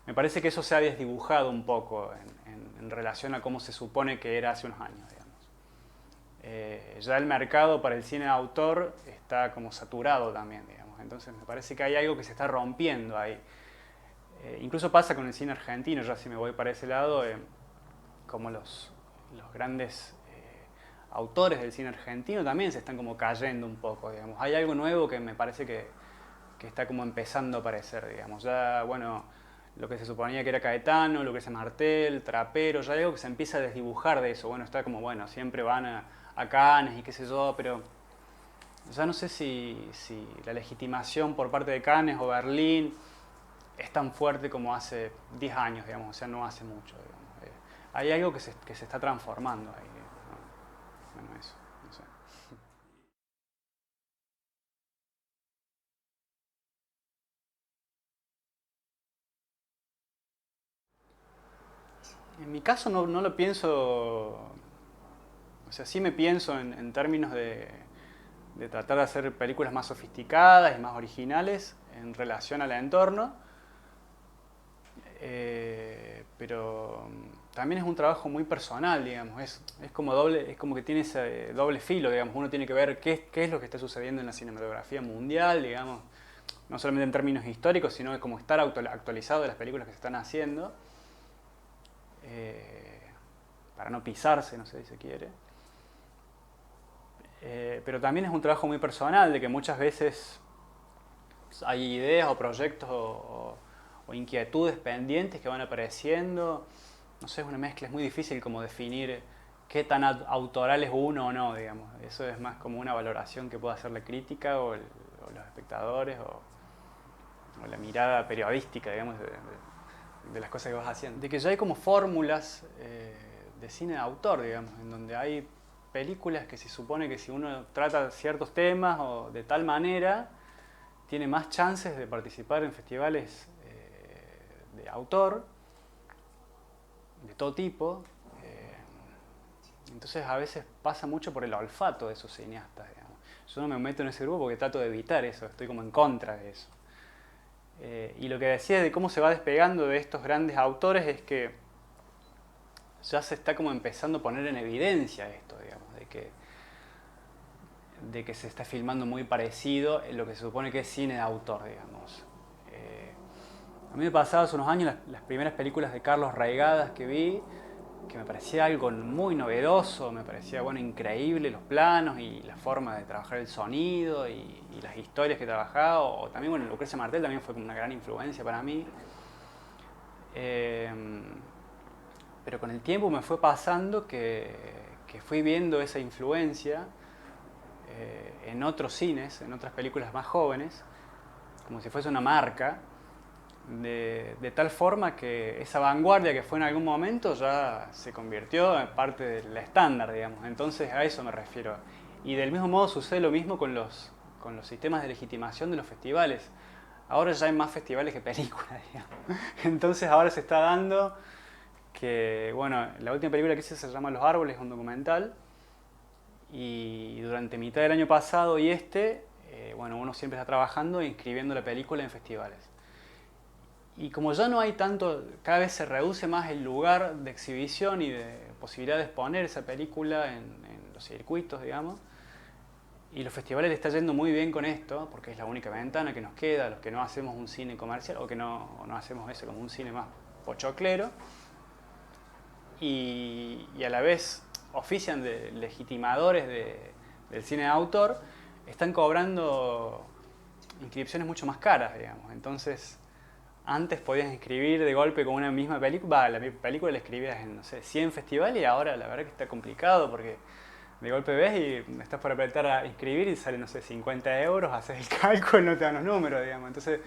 me parece que eso se ha desdibujado un poco en relación a cómo se supone que era hace unos años. Digamos. Ya el mercado para el cine de autor está como saturado también, digamos. Entonces me parece que hay algo que se está rompiendo ahí. Incluso pasa con el cine argentino, ya si me voy para ese lado, como los grandes autores del cine argentino también se están como cayendo un poco, digamos. Hay algo nuevo que me parece que está como empezando a aparecer, digamos. Ya, bueno, lo que se suponía que era Caetano, lo que es Martel, Trapero, ya hay algo que se empieza a desdibujar de eso. Bueno, está como, bueno, siempre van a Cannes y qué sé yo, pero ya no sé si la legitimación por parte de Cannes o Berlín es tan fuerte como hace 10 años, digamos, o sea, no hace mucho, digamos. Hay algo que se está transformando ahí, ¿no? Bueno, eso, no sé. En mi caso no lo pienso, o sea, sí me pienso en términos de tratar de hacer películas más sofisticadas y más originales en relación al entorno, pero también es un trabajo muy personal, digamos, es como doble, es como que tiene ese doble filo, digamos, uno tiene que ver qué es lo que está sucediendo en la cinematografía mundial, digamos, no solamente en términos históricos, sino de como estar actualizado de las películas que se están haciendo, eh, para no pisarse, no sé si se quiere. Pero también es un trabajo muy personal, de que muchas veces hay ideas o proyectos o inquietudes pendientes que van apareciendo. No sé, es una mezcla, es muy difícil como definir qué tan autoral es uno o no, digamos. Eso es más como una valoración que puede hacer la crítica o los espectadores o la mirada periodística, digamos, de las cosas que vas haciendo. De que ya hay como fórmulas de cine de autor, digamos, en donde hay películas que se supone que si uno trata ciertos temas o de tal manera, tiene más chances de participar en festivales de autor, de todo tipo. Entonces a veces pasa mucho por el olfato de esos cineastas, digamos. Yo no me meto en ese grupo porque trato de evitar eso, estoy como en contra de eso. Y lo que decía de cómo se va despegando de estos grandes autores es que ya se está como empezando a poner en evidencia esto, digamos, de que se está filmando muy parecido en lo que se supone que es cine de autor, digamos. A mí me pasaba hace unos años las primeras películas de Carlos Raigadas que vi, que me parecía algo muy novedoso, me parecía bueno, increíble los planos y la forma de trabajar el sonido y las historias que trabajaba, o también bueno, Lucrecia Martel también fue como una gran influencia para mí. Pero con el tiempo me fue pasando que fui viendo esa influencia en otros cines, en otras películas más jóvenes, como si fuese una marca, de tal forma que esa vanguardia que fue en algún momento ya se convirtió en parte del estándar, digamos. Entonces a eso me refiero. Y del mismo modo sucede lo mismo con los sistemas de legitimación de los festivales. Ahora ya hay más festivales que películas, digamos. Entonces ahora se está dando que, bueno, la última película que hice se llama Los Árboles, es un documental, y durante mitad del año pasado y bueno, uno siempre está trabajando e inscribiendo la película en festivales. Y como ya no hay tanto, cada vez se reduce más el lugar de exhibición y de posibilidad de exponer esa película en los circuitos, digamos, y los festivales le está yendo muy bien con esto, porque es la única ventana que nos queda, los que no hacemos un cine comercial, o que no hacemos eso como un cine más pochoclero, y a la vez ofician de legitimadores del cine de autor, están cobrando inscripciones mucho más caras, digamos. Entonces, antes podías inscribir de golpe con una misma película, la película la escribías en, no sé, 100 festivales y ahora la verdad que está complicado porque de golpe ves y estás por apretar a inscribir y sale, no sé, 50 euros, haces el cálculo y no te dan los números, digamos. Entonces,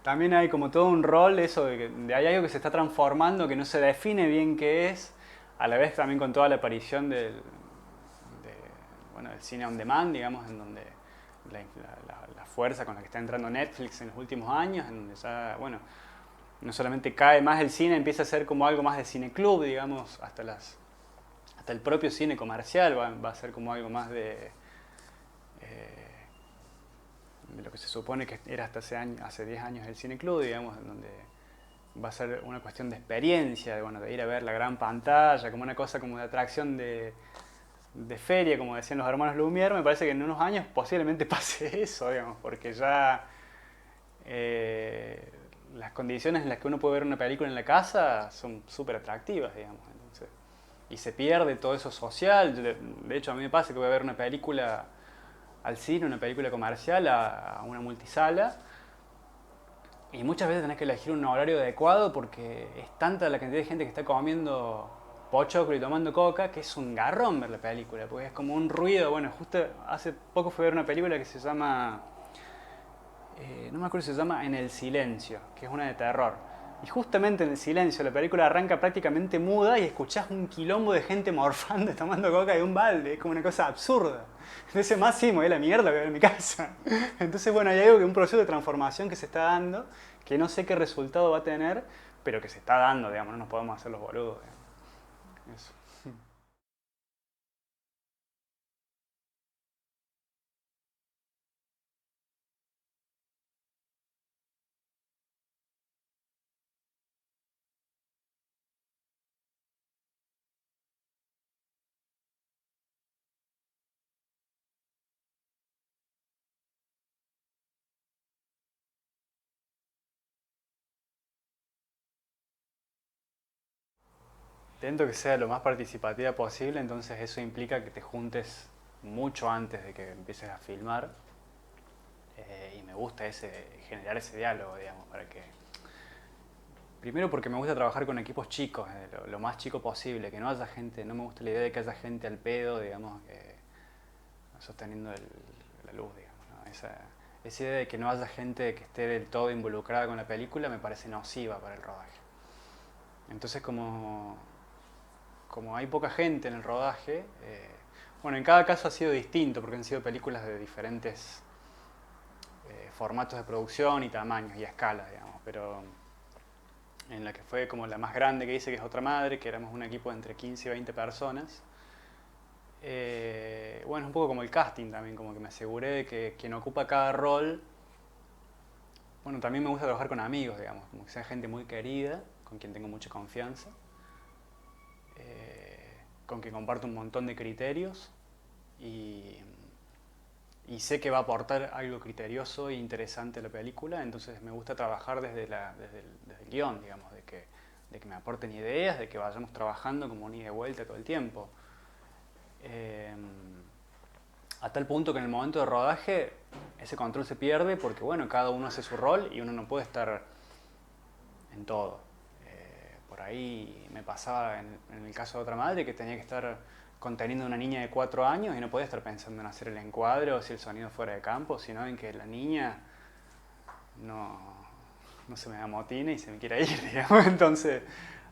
también hay como todo un rol eso de que hay algo que se está transformando, que no se define bien qué es, a la vez también con toda la aparición bueno, del cine on demand, digamos, en donde la fuerza con la que está entrando Netflix en los últimos años, en donde ya, bueno, no solamente cae más el cine, empieza a ser como algo más de cineclub, digamos, hasta el propio cine comercial va a ser como algo más de lo que se supone que era hasta hace 10 años el cineclub, digamos, en donde va a ser una cuestión de experiencia, bueno, de ir a ver la gran pantalla, como una cosa como de atracción de feria, como decían los hermanos Lumière. Me parece que en unos años posiblemente pase eso, digamos, porque ya las condiciones en las que uno puede ver una película en la casa son súper atractivas, digamos. Entonces, y se pierde todo eso social. De hecho, a mí me pasa que voy a ver una película al cine, una película comercial, a una multisala, y muchas veces tenés que elegir un horario adecuado porque es tanta la cantidad de gente que está comiendo pochoclo y tomando coca que es un garrón ver la película, porque es como un ruido. Bueno, justo hace poco fui a ver una película que se llama, no me acuerdo si se llama En el Silencio, que es una de terror. Y justamente en el silencio la película arranca prácticamente muda y escuchás un quilombo de gente morfando y tomando coca de un balde. Es como una cosa absurda. Entonces más sí, me voy a la mierda que voy a ver en mi casa. Entonces bueno, hay algo que un proceso de transformación que se está dando, que no sé qué resultado va a tener, pero que se está dando, digamos, no nos podemos hacer los boludos. Digamos. Eso. Intento que sea lo más participativa posible, entonces eso implica que te juntes mucho antes de que empieces a filmar. Y me gusta generar ese diálogo, digamos, para que... Primero porque me gusta trabajar con equipos chicos, lo más chico posible, que no haya gente, no me gusta la idea de que haya gente al pedo, digamos, sosteniendo la luz, digamos, ¿no? Esa idea de que no haya gente que esté del todo involucrada con la película me parece nociva para el rodaje. Entonces como hay poca gente en el rodaje, bueno, en cada caso ha sido distinto porque han sido películas de diferentes formatos de producción y tamaños y escalas, digamos, pero en la que fue como la más grande que hice, que es Otra Madre, que éramos un equipo de entre 15 y 20 personas. Bueno, es un poco como el casting también, como que me aseguré de que quien ocupa cada rol, bueno, también me gusta trabajar con amigos, digamos, como que sea gente muy querida, con quien tengo mucha confianza, con quien comparto un montón de criterios y, y sé que va a aportar algo criterioso e interesante a la película, entonces me gusta trabajar desde el guión, digamos, de que me aporten ideas, de que vayamos trabajando como un ida y vuelta todo el tiempo. Eh, a tal punto que en el momento de rodaje ese control se pierde porque, bueno, cada uno hace su rol y uno no puede estar en todo. Por ahí me pasaba en el caso de Otra Madre que tenía que estar conteniendo a una niña de 4 años y no podía estar pensando en hacer el encuadre o si el sonido fuera de campo, sino en que la niña no, no se me amotine y se me quiera ir, digamos. Entonces,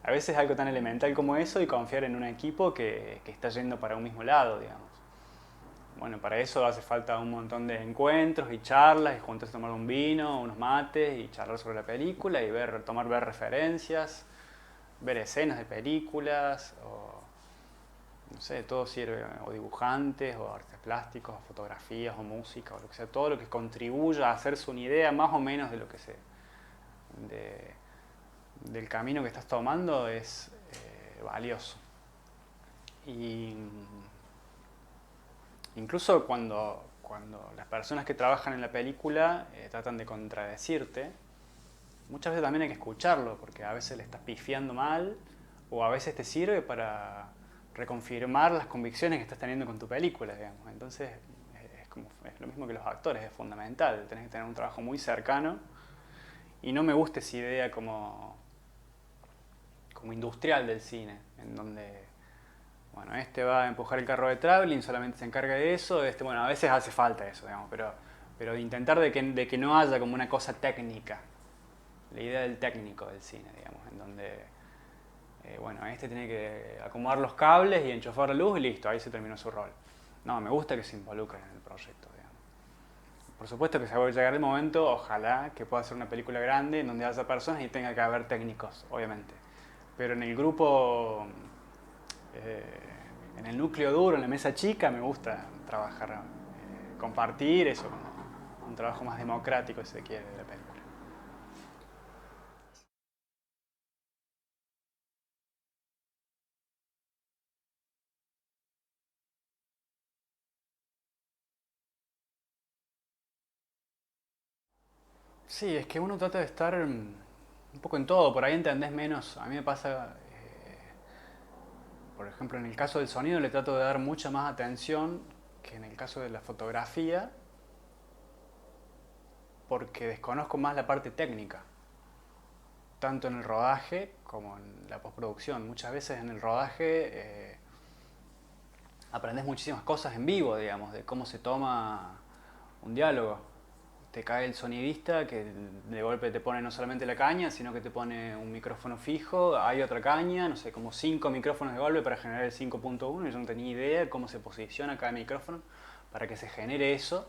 a veces algo tan elemental como eso y confiar en un equipo que está yendo para un mismo lado, digamos. Bueno, para eso hace falta un montón de encuentros y charlas y juntarse a tomar un vino, unos mates y charlar sobre la película y ver referencias, ver escenas de películas o no sé, todo sirve, o dibujantes, o artistas plásticos, o fotografías, o música, o lo que sea, todo lo que contribuya a hacerse una idea más o menos de lo que de- del camino que estás tomando es valioso. Y incluso cuando las personas que trabajan en la película tratan de contradecirte, muchas veces también hay que escucharlo, porque a veces le estás pifiando mal, o a veces te sirve para reconfirmar las convicciones que estás teniendo con tu película, digamos. Entonces, es lo mismo que los actores, es fundamental, tenés que tener un trabajo muy cercano, y no me gusta esa idea como industrial del cine, en donde bueno, este va a empujar el carro de traveling, solamente se encarga de eso. Bueno, a veces hace falta eso, digamos, pero de intentar de que no haya como una cosa técnica, la idea del técnico del cine, digamos, en donde, bueno, este tiene que acomodar los cables y enchufar la luz y listo, ahí se terminó su rol. No, me gusta que se involucren en el proyecto, digamos. Por supuesto que se va a llegar el momento, ojalá, que pueda ser una película grande en donde haya personas y tenga que haber técnicos, obviamente. Pero en el grupo en el núcleo duro, en la mesa chica, me gusta trabajar, compartir eso, como un trabajo más democrático, si se quiere, de la película. Sí, es que uno trata de estar un poco en todo, por ahí entendés menos. A mí me pasa, por ejemplo, en el caso del sonido le trato de dar mucha más atención que en el caso de la fotografía, porque desconozco más la parte técnica, tanto en el rodaje como en la postproducción. Muchas veces en el rodaje aprendes muchísimas cosas en vivo, digamos, de cómo se toma un diálogo. Te cae el sonidista que de golpe te pone no solamente la caña, sino que te pone un micrófono fijo, hay otra caña, no sé, como 5 micrófonos de golpe para generar el 5.1 y yo no tenía idea de cómo se posiciona cada micrófono para que se genere eso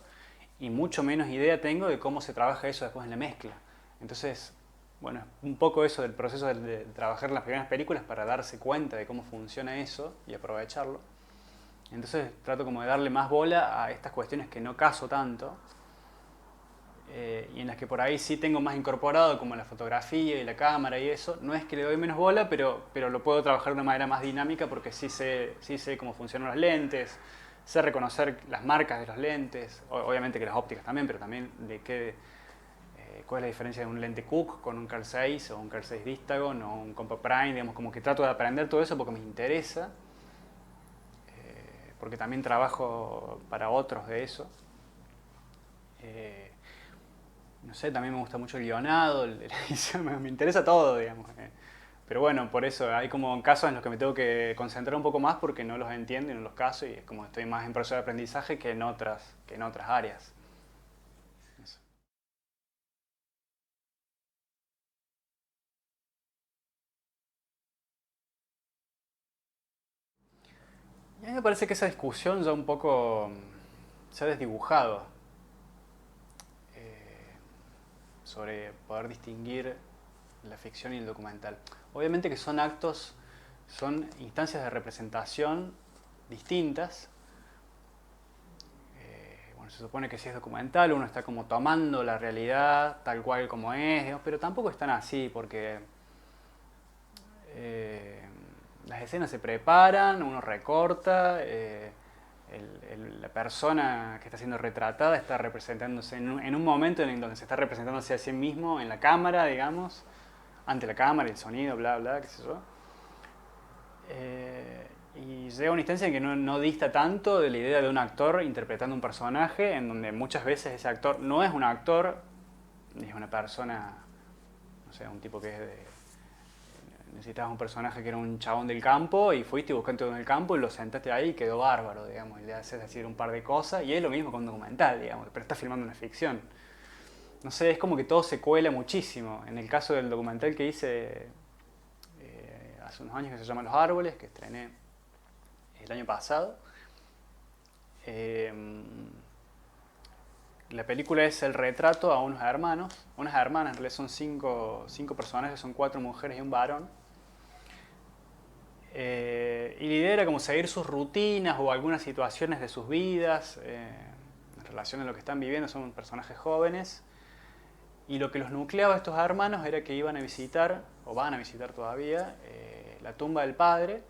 y mucho menos idea tengo de cómo se trabaja eso después en la mezcla. Entonces, bueno, es un poco eso del proceso de trabajar en las primeras películas para darse cuenta de cómo funciona eso y aprovecharlo. Entonces trato como de darle más bola a estas cuestiones que no caso tanto y en las que por ahí sí tengo más incorporado como la fotografía y la cámara y eso. No es que le doy menos bola, pero lo puedo trabajar de una manera más dinámica porque sí sé cómo funcionan los lentes, sé reconocer las marcas de los lentes, obviamente que las ópticas también, pero también de qué, cuál es la diferencia de un lente Cook con un Carl 6 o un Carl 6 Distagon o un Compa Prime, digamos, como que trato de aprender todo eso porque me interesa, porque también trabajo para otros de eso. Eh, no sé, también me gusta mucho el guionado, la edición, me interesa todo, digamos. Pero bueno, por eso hay como casos en los que me tengo que concentrar un poco más porque no los entiendo y no los caso y es como estoy más en proceso de aprendizaje que en otras áreas. Eso. Y a mí me parece que esa discusión ya un poco se ha desdibujado eh, sobre poder distinguir la ficción y el documental. Obviamente que son actos, son instancias de representación distintas. Bueno, se supone que si es documental uno está como tomando la realidad tal cual como es, digamos, pero tampoco es tan así porque eh, las escenas se preparan, uno recorta, la persona que está siendo retratada está representándose en un momento en donde se está representándose a sí mismo en la cámara, digamos, ante la cámara, el sonido, bla, bla, qué sé yo. Y llega una instancia en que no dista tanto de la idea de un actor interpretando un personaje, en donde muchas veces ese actor no es un actor, ni es una persona, no sé, un tipo que es de... Necesitabas un personaje que era un chabón del campo y fuiste y buscaste en el campo y lo sentaste ahí y quedó bárbaro, digamos, y le haces decir un par de cosas y es lo mismo con un documental, digamos, pero estás filmando una ficción. No sé, es como que todo se cuela muchísimo. En el caso del documental que hice hace unos años que se llama Los Árboles, que estrené el año pasado, eh, la película es el retrato a unos hermanos, unas hermanas, en realidad son cinco personajes, son cuatro mujeres y un varón. Y la idea era como seguir sus rutinas o algunas situaciones de sus vidas en relación a lo que están viviendo, son personajes jóvenes. Y lo que los nucleaba a estos hermanos era que iban a visitar, o van a visitar todavía, la tumba del padre,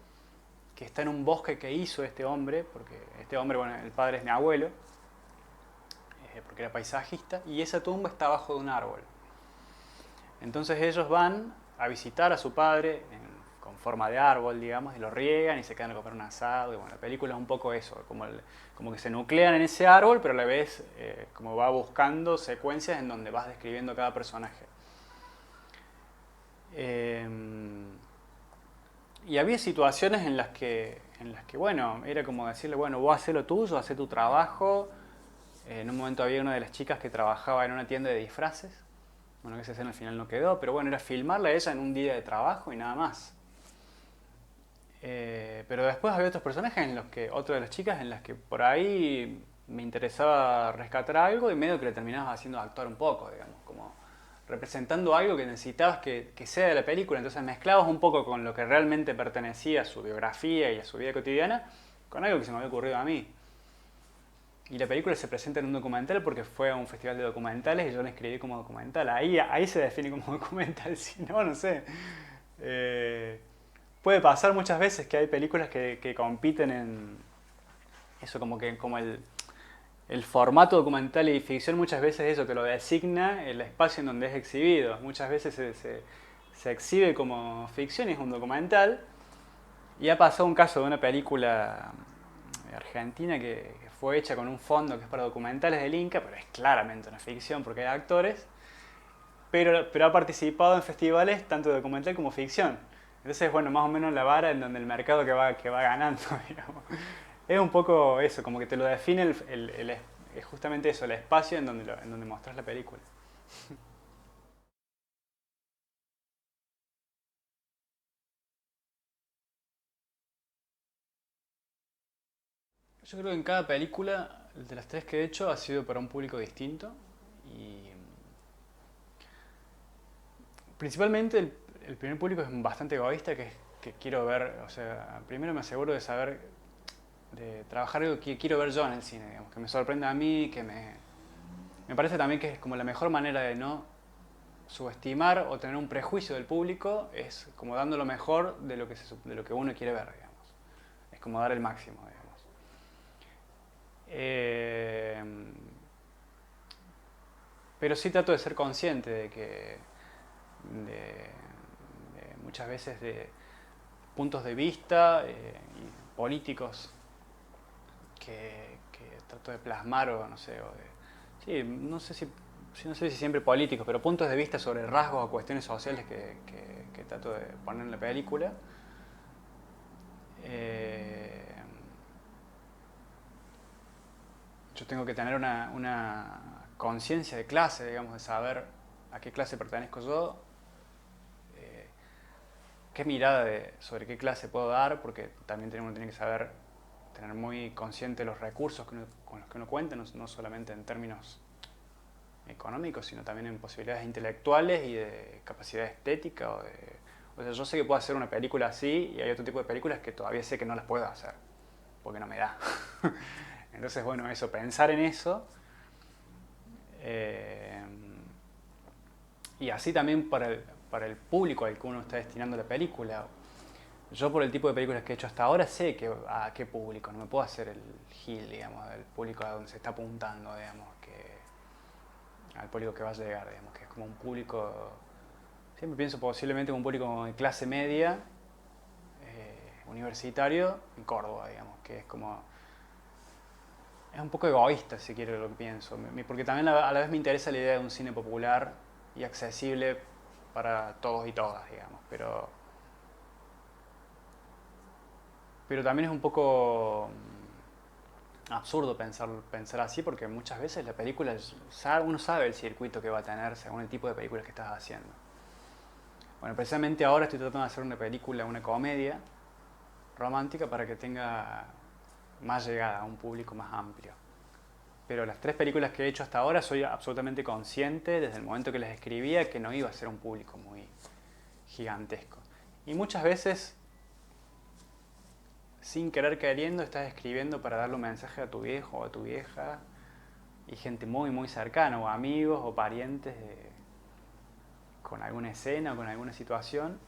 que está en un bosque que hizo este hombre, porque este hombre, bueno, el padre es mi abuelo, porque era paisajista, y esa tumba está abajo de un árbol. Entonces ellos van a visitar a su padre con forma de árbol, digamos, y lo riegan y se quedan a comer un asado. Y bueno, la película es un poco eso, como que se nuclean en ese árbol, pero a la vez como va buscando secuencias en donde vas describiendo cada personaje. Eh, y había situaciones en las que, bueno, era como decirle, bueno, vos hacé lo tuyo, hacé tu trabajo. En un momento había una de las chicas que trabajaba en una tienda de disfraces. Bueno, que esa escena al final no quedó, pero bueno, era filmarla a ella en un día de trabajo y nada más. Pero después había otros personajes en los que, otra de las chicas en las que por ahí me interesaba rescatar algo y medio que le terminabas haciendo actuar un poco, digamos, como representando algo que necesitabas que sea de la película, entonces mezclabas un poco con lo que realmente pertenecía a su biografía y a su vida cotidiana con algo que se me había ocurrido a mí. Y la película se presenta en un documental porque fue a un festival de documentales y yo la escribí como documental. Ahí se define como documental, si no, no sé. Eh, Puede pasar muchas veces que hay películas que compiten en eso, como el formato documental y ficción muchas veces eso te lo designa el espacio en donde es exhibido. Muchas veces se exhibe como ficción y es un documental. Y ha pasado un caso de una película argentina que fue hecha con un fondo que es para documentales del Inca, pero es claramente una ficción porque hay actores, pero ha participado en festivales tanto de documental como ficción. Entonces, bueno, más o menos la vara en donde el mercado que va ganando, digamos. Es un poco eso, como que te lo define es justamente eso, el espacio en donde mostras la película. Yo creo que en cada película, de las tres que he hecho, ha sido para un público distinto. Y Principalmente el primer público es bastante egoísta, que es que quiero ver, o sea, primero me aseguro de saber, de trabajar algo que quiero ver yo en el cine, digamos, que me sorprenda a mí, que me parece también que es como la mejor manera de no subestimar o tener un prejuicio del público, es como dando lo mejor de lo que, de lo que uno quiere ver, digamos. Es como dar el máximo, digamos. Eh, pero sí trato de ser consciente de que de muchas veces de puntos de vista y políticos que trato de plasmar o no sé, sí, no sé si siempre políticos, pero puntos de vista sobre rasgos o cuestiones sociales que trato de poner en la película. Eh, yo tengo que tener una conciencia de clase, digamos, de saber a qué clase pertenezco yo, eh, qué mirada sobre qué clase puedo dar, porque también uno tiene que saber tener muy consciente los recursos con los que uno cuenta, no solamente en términos económicos, sino también en posibilidades intelectuales y de capacidad estética. O sea, yo sé que puedo hacer una película así y hay otro tipo de películas que todavía sé que no las puedo hacer, porque no me da. Entonces, bueno, eso, pensar en eso. eh, y así también para el público al que uno está destinando la película. Yo por el tipo de películas que he hecho hasta ahora sé a qué público, no me puedo hacer el gil, digamos, del público a donde se está apuntando, digamos, al público que va a llegar, digamos, que es como un público, siempre pienso posiblemente como un público de clase media, universitario, en Córdoba, digamos, que es como, es un poco egoísta si quiero lo que pienso, porque también a la vez me interesa la idea de un cine popular y accesible para todos y todas, digamos, pero también es un poco absurdo pensar así porque muchas veces la película, uno sabe el circuito que va a tener según el tipo de películas que estás haciendo. Bueno, precisamente ahora estoy tratando de hacer una película, una comedia romántica para que tenga más llegada a un público más amplio. Pero las tres películas que he hecho hasta ahora soy absolutamente consciente desde el momento que las escribía que no iba a ser un público muy gigantesco. Y muchas veces, sin querer queriendo, estás escribiendo para darle un mensaje a tu viejo o a tu vieja y gente muy muy cercana, o amigos o parientes con alguna escena o con alguna situación.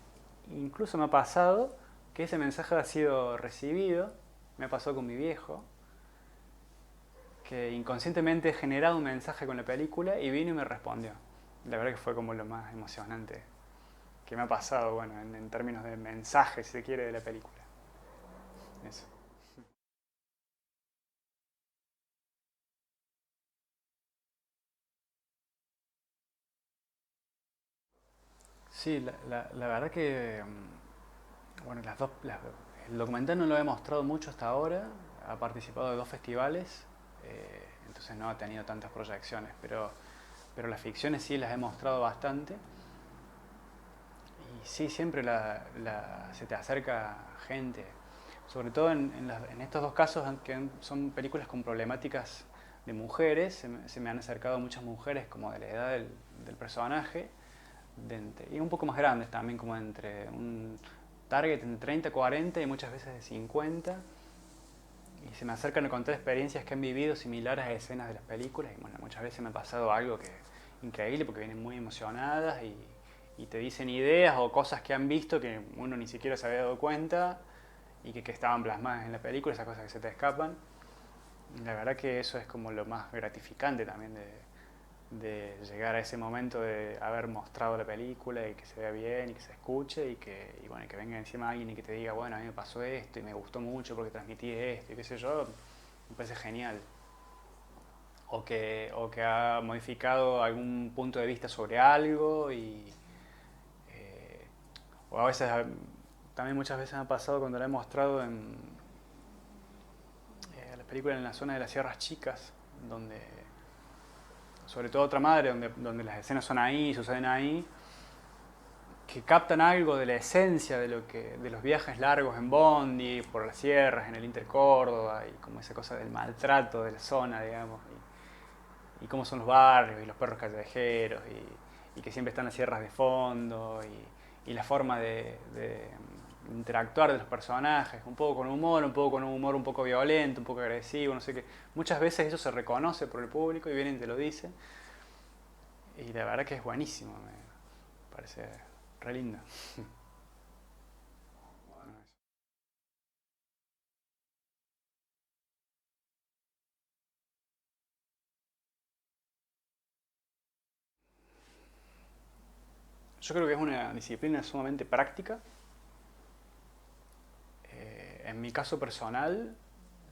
Incluso me ha pasado que ese mensaje ha sido recibido, me ha pasado con mi viejo, que inconscientemente he generado un mensaje con la película y vino y me respondió. La verdad que fue como lo más emocionante que me ha pasado, bueno, en términos de mensaje, si se quiere, de la película. Eso. Sí, la verdad que, bueno, el documental no lo he mostrado mucho hasta ahora, ha participado de dos festivales, entonces no ha tenido tantas proyecciones, pero las ficciones sí las he mostrado bastante. Y sí, siempre se te acerca gente, sobre todo en estos dos casos, que son películas con problemáticas de mujeres, se me han acercado muchas mujeres como de la edad del personaje, y un poco más grandes también, como entre un target entre 30 y 40 y muchas veces de 50. Y se me acercan a contar experiencias que han vivido similares a escenas de las películas. Y bueno, muchas veces me ha pasado algo que increíble porque vienen muy emocionadas y te dicen ideas o cosas que han visto que uno ni siquiera se había dado cuenta y que estaban plasmadas en la película, esas cosas que se te escapan. La verdad que eso es como lo más gratificante también de llegar a ese momento de haber mostrado la película y que se vea bien y que se escuche y bueno, que venga encima alguien y que te diga, bueno, a mí me pasó esto y me gustó mucho porque transmití esto y qué sé yo, me parece genial. O que ha modificado algún punto de vista sobre algo eh, o a veces, también muchas veces me ha pasado cuando la he mostrado en las películas en la zona de las Sierras Chicas, donde sobre todo Otra Madre, donde las escenas son ahí, suceden ahí, que captan algo de la esencia de los viajes largos en Bondi, por las sierras, en el Inter Córdoba, y como esa cosa del maltrato de la zona, digamos, y cómo son los barrios y los perros callejeros, y que siempre están las sierras de fondo y la forma de interactuar de los personajes, un poco con humor, un poco con un humor un poco violento, un poco agresivo, no sé qué. Muchas veces eso se reconoce por el público y vienen y te lo dicen. Y la verdad que es buenísimo, me parece re lindo. Yo creo que es una disciplina sumamente práctica. En mi caso personal,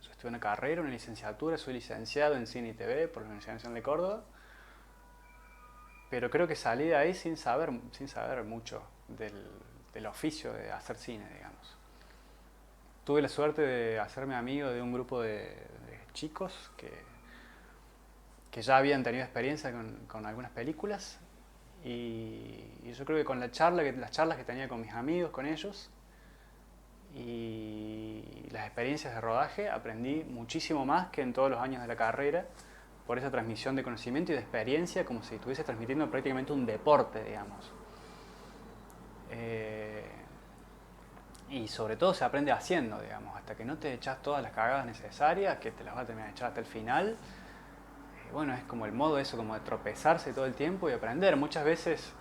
yo estudié una carrera, una licenciatura, soy licenciado en cine y TV por la Universidad Nacional de Córdoba, pero creo que salí de ahí sin saber mucho del oficio de hacer cine, digamos. Tuve la suerte de hacerme amigo de un grupo de chicos que ya habían tenido experiencia con algunas películas y yo creo que con las charlas que tenía con mis amigos, con ellos y las experiencias de rodaje aprendí muchísimo más que en todos los años de la carrera por esa transmisión de conocimiento y de experiencia como si estuviese transmitiendo prácticamente un deporte, digamos. Eh, y sobre todo se aprende haciendo, digamos, hasta que no te echas todas las cagadas necesarias, que te las vas a terminar de echar hasta el final. Bueno, es como el modo eso, como de tropezarse todo el tiempo y aprender. Muchas veces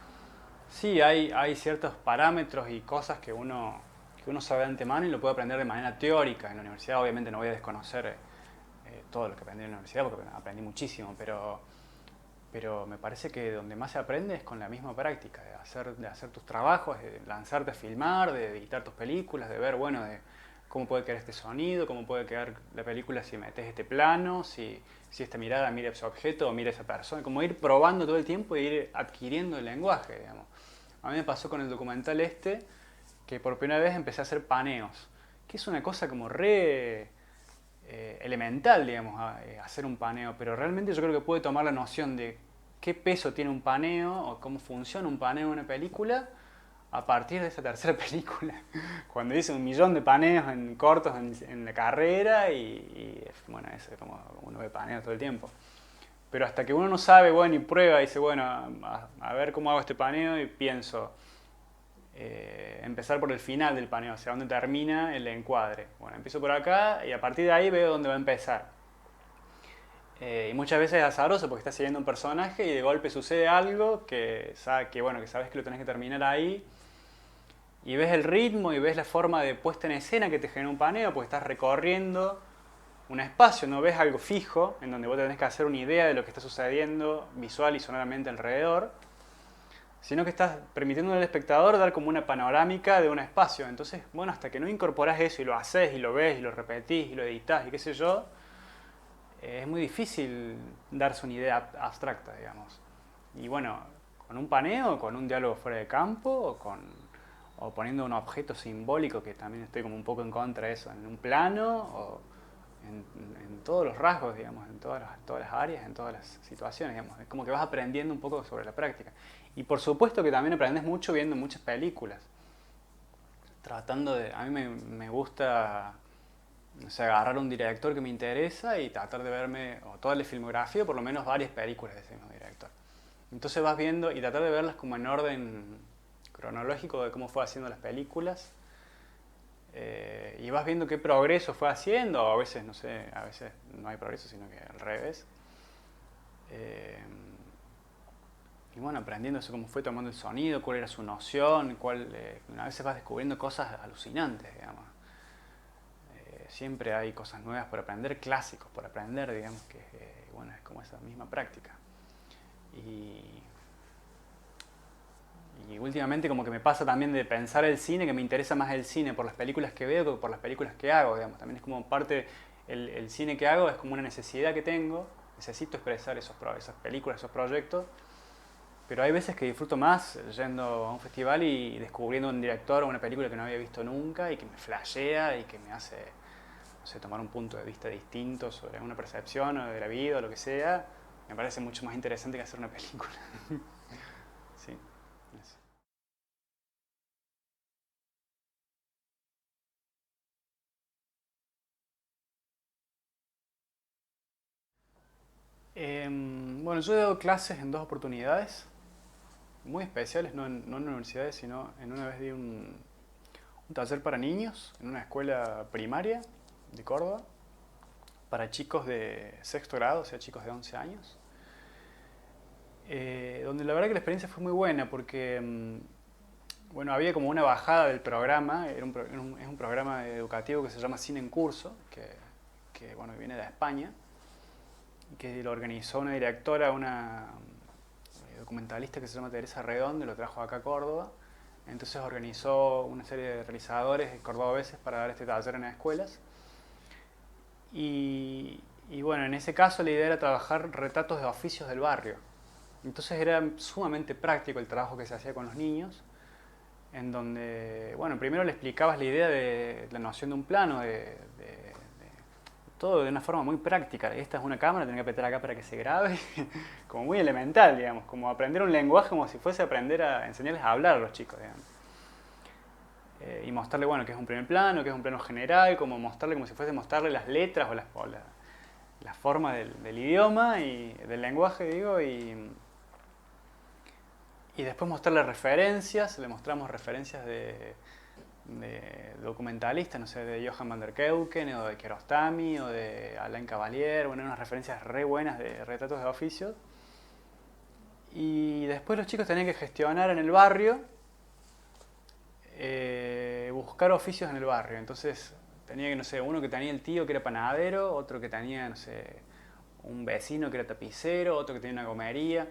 sí hay ciertos parámetros y cosas que uno sabe de antemano y lo puede aprender de manera teórica. En la universidad obviamente no voy a desconocer todo lo que aprendí en la universidad porque aprendí muchísimo, pero me parece que donde más se aprende es con la misma práctica, de hacer tus trabajos, de lanzarte a filmar, de editar tus películas, de ver, bueno, de cómo puede quedar este sonido, cómo puede quedar la película si metes este plano, si esta mirada mira ese objeto o mira esa persona, como ir probando todo el tiempo e ir adquiriendo el lenguaje, digamos. A mí me pasó con el documental este, que por primera vez empecé a hacer paneos, que es una cosa como re elemental, digamos, hacer un paneo, pero realmente yo creo que puede tomar la noción de qué peso tiene un paneo o cómo funciona un paneo en una película a partir de esa tercera película, cuando hice 1 millón de paneos en cortos en la carrera y bueno, eso es como uno ve paneos todo el tiempo. Pero hasta que uno no sabe, bueno, y prueba, y dice, bueno, a ver cómo hago este paneo y pienso, empezar por el final del paneo, hacia dónde termina el encuadre. Bueno, empiezo por acá y a partir de ahí veo dónde va a empezar. Y muchas veces es azaroso porque estás siguiendo un personaje y de golpe sucede algo bueno, que sabes que lo tenés que terminar ahí. Y ves el ritmo y ves la forma de puesta en escena que te genera un paneo porque estás recorriendo un espacio, no ves algo fijo en donde vos tenés que hacer una idea de lo que está sucediendo visual y sonoramente alrededor, sino que estás permitiendo al espectador dar como una panorámica de un espacio. Entonces, bueno, hasta que no incorporás eso y lo haces y lo ves y lo repetís y lo editas y qué sé yo, es muy difícil darse una idea abstracta, digamos. Y bueno, con un paneo, con un diálogo fuera de campo o poniendo un objeto simbólico, que también estoy como un poco en contra de eso, en un plano o en todos los rasgos, digamos, en todas las áreas, en todas las situaciones, digamos. Es como que vas aprendiendo un poco sobre la práctica. Y por supuesto que también aprendes mucho viendo muchas películas. A mí me gusta, o sea, agarrar un director que me interesa y tratar de verme o toda la filmografía o por lo menos varias películas de ese mismo director. Entonces vas viendo y tratar de verlas como en orden cronológico de cómo fue haciendo las películas y vas viendo qué progreso fue haciendo, o a veces, no sé, a veces no hay progreso, sino que al revés. Eh, y bueno, aprendiendo eso, cómo fue tomando el sonido, cuál era su noción, a veces vas descubriendo cosas alucinantes, digamos. Siempre hay cosas nuevas por aprender, clásicos por aprender, digamos, que bueno, es como esa misma práctica. Y, y últimamente como que me pasa también de pensar el cine, que me interesa más el cine por las películas que veo que por las películas que hago, digamos. También es como parte, el cine que hago es como una necesidad que tengo, necesito expresar esas películas, esos proyectos, pero hay veces que disfruto más yendo a un festival y descubriendo un director o una película que no había visto nunca y que me flashea y que me hace, no sé, tomar un punto de vista distinto sobre una percepción o de la vida o lo que sea. Me parece mucho más interesante que hacer una película. Sí, eso. Bueno, yo he dado clases en 2 oportunidades. muy especiales, no en universidades, sino en una vez di un taller para niños en una escuela primaria de Córdoba, para chicos de sexto grado, o sea, chicos de 11 años, donde la verdad que la experiencia fue muy buena porque bueno, había como una bajada del programa, es un programa educativo que se llama Cine en Curso, que bueno, viene de España, que lo organizó una directora, una documentalista que se llama Teresa Redondo, y lo trajo acá a Córdoba. Entonces organizó una serie de realizadores cordobeses para dar este taller en las escuelas. Y bueno, en ese caso la idea era trabajar retratos de oficios del barrio. Entonces era sumamente práctico el trabajo que se hacía con los niños, en donde, bueno, primero le explicabas la idea de la noción de un plano, todo de una forma muy práctica. Esta es una cámara, tengo que apretar acá para que se grabe, como muy elemental, digamos, como aprender un lenguaje como si fuese aprender a enseñarles a hablar a los chicos, digamos. Y mostrarle, bueno, que es un primer plano, que es un plano general, como mostrarle como si fuese mostrarle las letras o la forma del idioma y del lenguaje, digo, y después mostrarle referencias, le mostramos referencias de documentalistas, no sé, de Johan van der Keuken o de Kiarostami o de Alain Cavalier, bueno, unas referencias re buenas de retratos de oficios. Y después los chicos tenían que gestionar en el barrio, buscar oficios en el barrio. Entonces tenía que, no sé, uno que tenía el tío que era panadero, otro que tenía, no sé, un vecino que era tapicero, otro que tenía una gomería.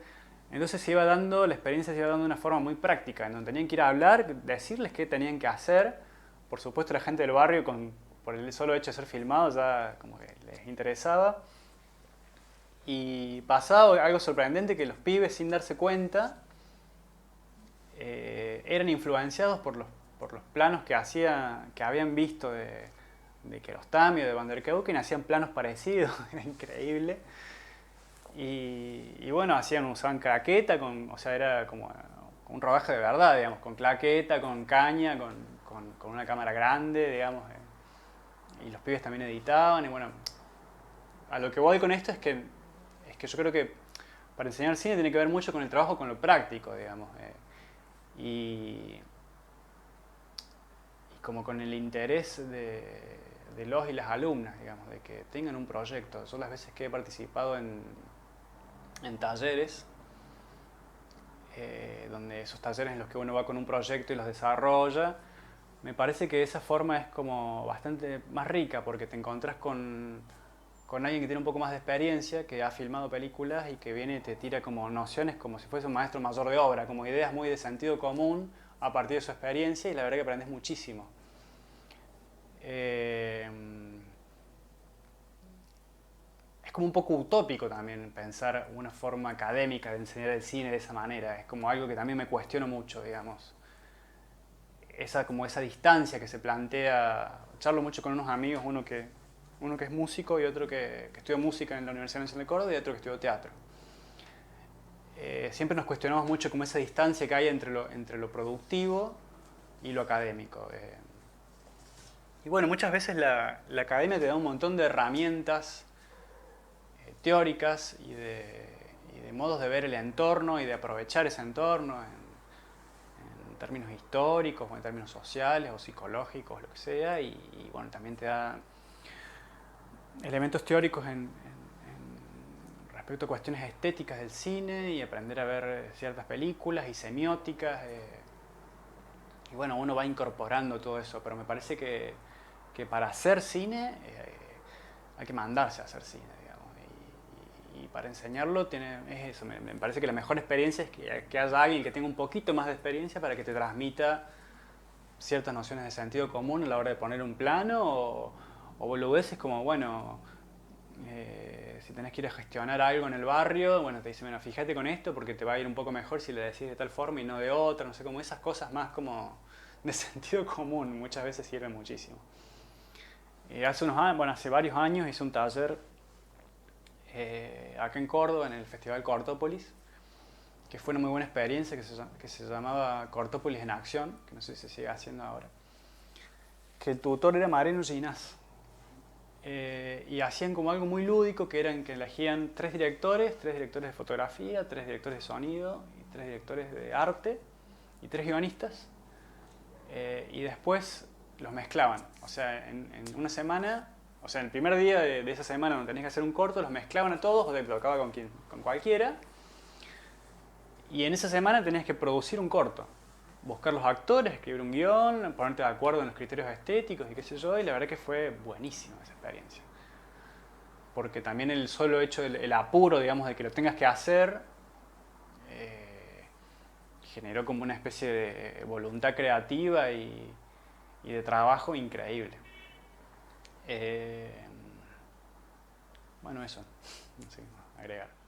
Entonces se iba dando, la experiencia se iba dando de una forma muy práctica, en donde tenían que ir a hablar, decirles qué tenían que hacer. Por supuesto la gente del barrio, por el solo hecho de ser filmados, ya como que les interesaba. Y pasaba algo sorprendente, que los pibes, sin darse cuenta, eran influenciados por los planos que habían visto de Kiarostami o de Van der Keuken, hacían planos parecidos, era increíble. Y bueno, usaban claqueta, o sea, era como un rodaje de verdad, digamos, con claqueta, con caña, con una cámara grande, digamos. Y los pibes también editaban, y bueno, a lo que voy con esto es que yo creo que para enseñar cine tiene que ver mucho con el trabajo, con lo práctico, digamos. Y como con el interés de los y las alumnas, digamos, de que tengan un proyecto. Yo las veces que he participado en talleres, donde esos talleres en los que uno va con un proyecto y los desarrolla, me parece que esa forma es como bastante más rica, porque te encontrás con alguien que tiene un poco más de experiencia, que ha filmado películas y que viene y te tira como nociones como si fuese un maestro mayor de obra, como ideas muy de sentido común a partir de su experiencia, y la verdad que aprendes muchísimo. Es como un poco utópico también pensar una forma académica de enseñar el cine de esa manera. Es como algo que también me cuestiono mucho, digamos. Como esa distancia que se plantea. Charlo mucho con unos amigos, uno que es músico y otro que estudia música en la Universidad Nacional de Córdoba y otro que estudió teatro. Siempre nos cuestionamos mucho como esa distancia que hay entre lo productivo y lo académico. Y bueno, muchas veces la academia te da un montón de herramientas teóricas y de modos de ver el entorno y de aprovechar ese entorno en términos históricos o en términos sociales o psicológicos, lo que sea, y bueno, también te da elementos teóricos respecto a cuestiones estéticas del cine y aprender a ver ciertas películas y semióticas. Y bueno, uno va incorporando todo eso, pero me parece que para hacer cine hay que mandarse a hacer cine, digamos. Y para enseñarlo es eso. Me parece que la mejor experiencia es que haya alguien que tenga un poquito más de experiencia para que te transmita ciertas nociones de sentido común a la hora de poner un plano o boludeces como, bueno, si tenés que ir a gestionar algo en el barrio, bueno, te dicen, bueno, fíjate con esto porque te va a ir un poco mejor si le decís de tal forma y no de otra, no sé, como esas cosas más como de sentido común muchas veces sirven muchísimo. Hace varios años hice un taller acá en Córdoba, en el Festival Cortópolis, que fue una muy buena experiencia, que se llamaba Cortópolis en Acción, que no sé si se sigue haciendo ahora. Que el tutor era Mariano Ginás. Y hacían como algo muy lúdico, que eran que elegían tres directores de fotografía, tres directores de sonido y 3 directores de arte y 3 guionistas, y después los mezclaban. O sea, en una semana, o sea, en el primer día de esa semana donde tenías que hacer un corto, los mezclaban a todos, o te tocaba con cualquiera, y en esa semana tenías que producir un corto. Buscar los actores, escribir un guión, ponerte de acuerdo en los criterios estéticos y qué sé yo, y la verdad que fue buenísima esa experiencia. Porque también el solo hecho, el apuro, digamos, de que lo tengas que hacer, generó como una especie de voluntad creativa y de trabajo increíble. Bueno, eso, no sé qué más agregar.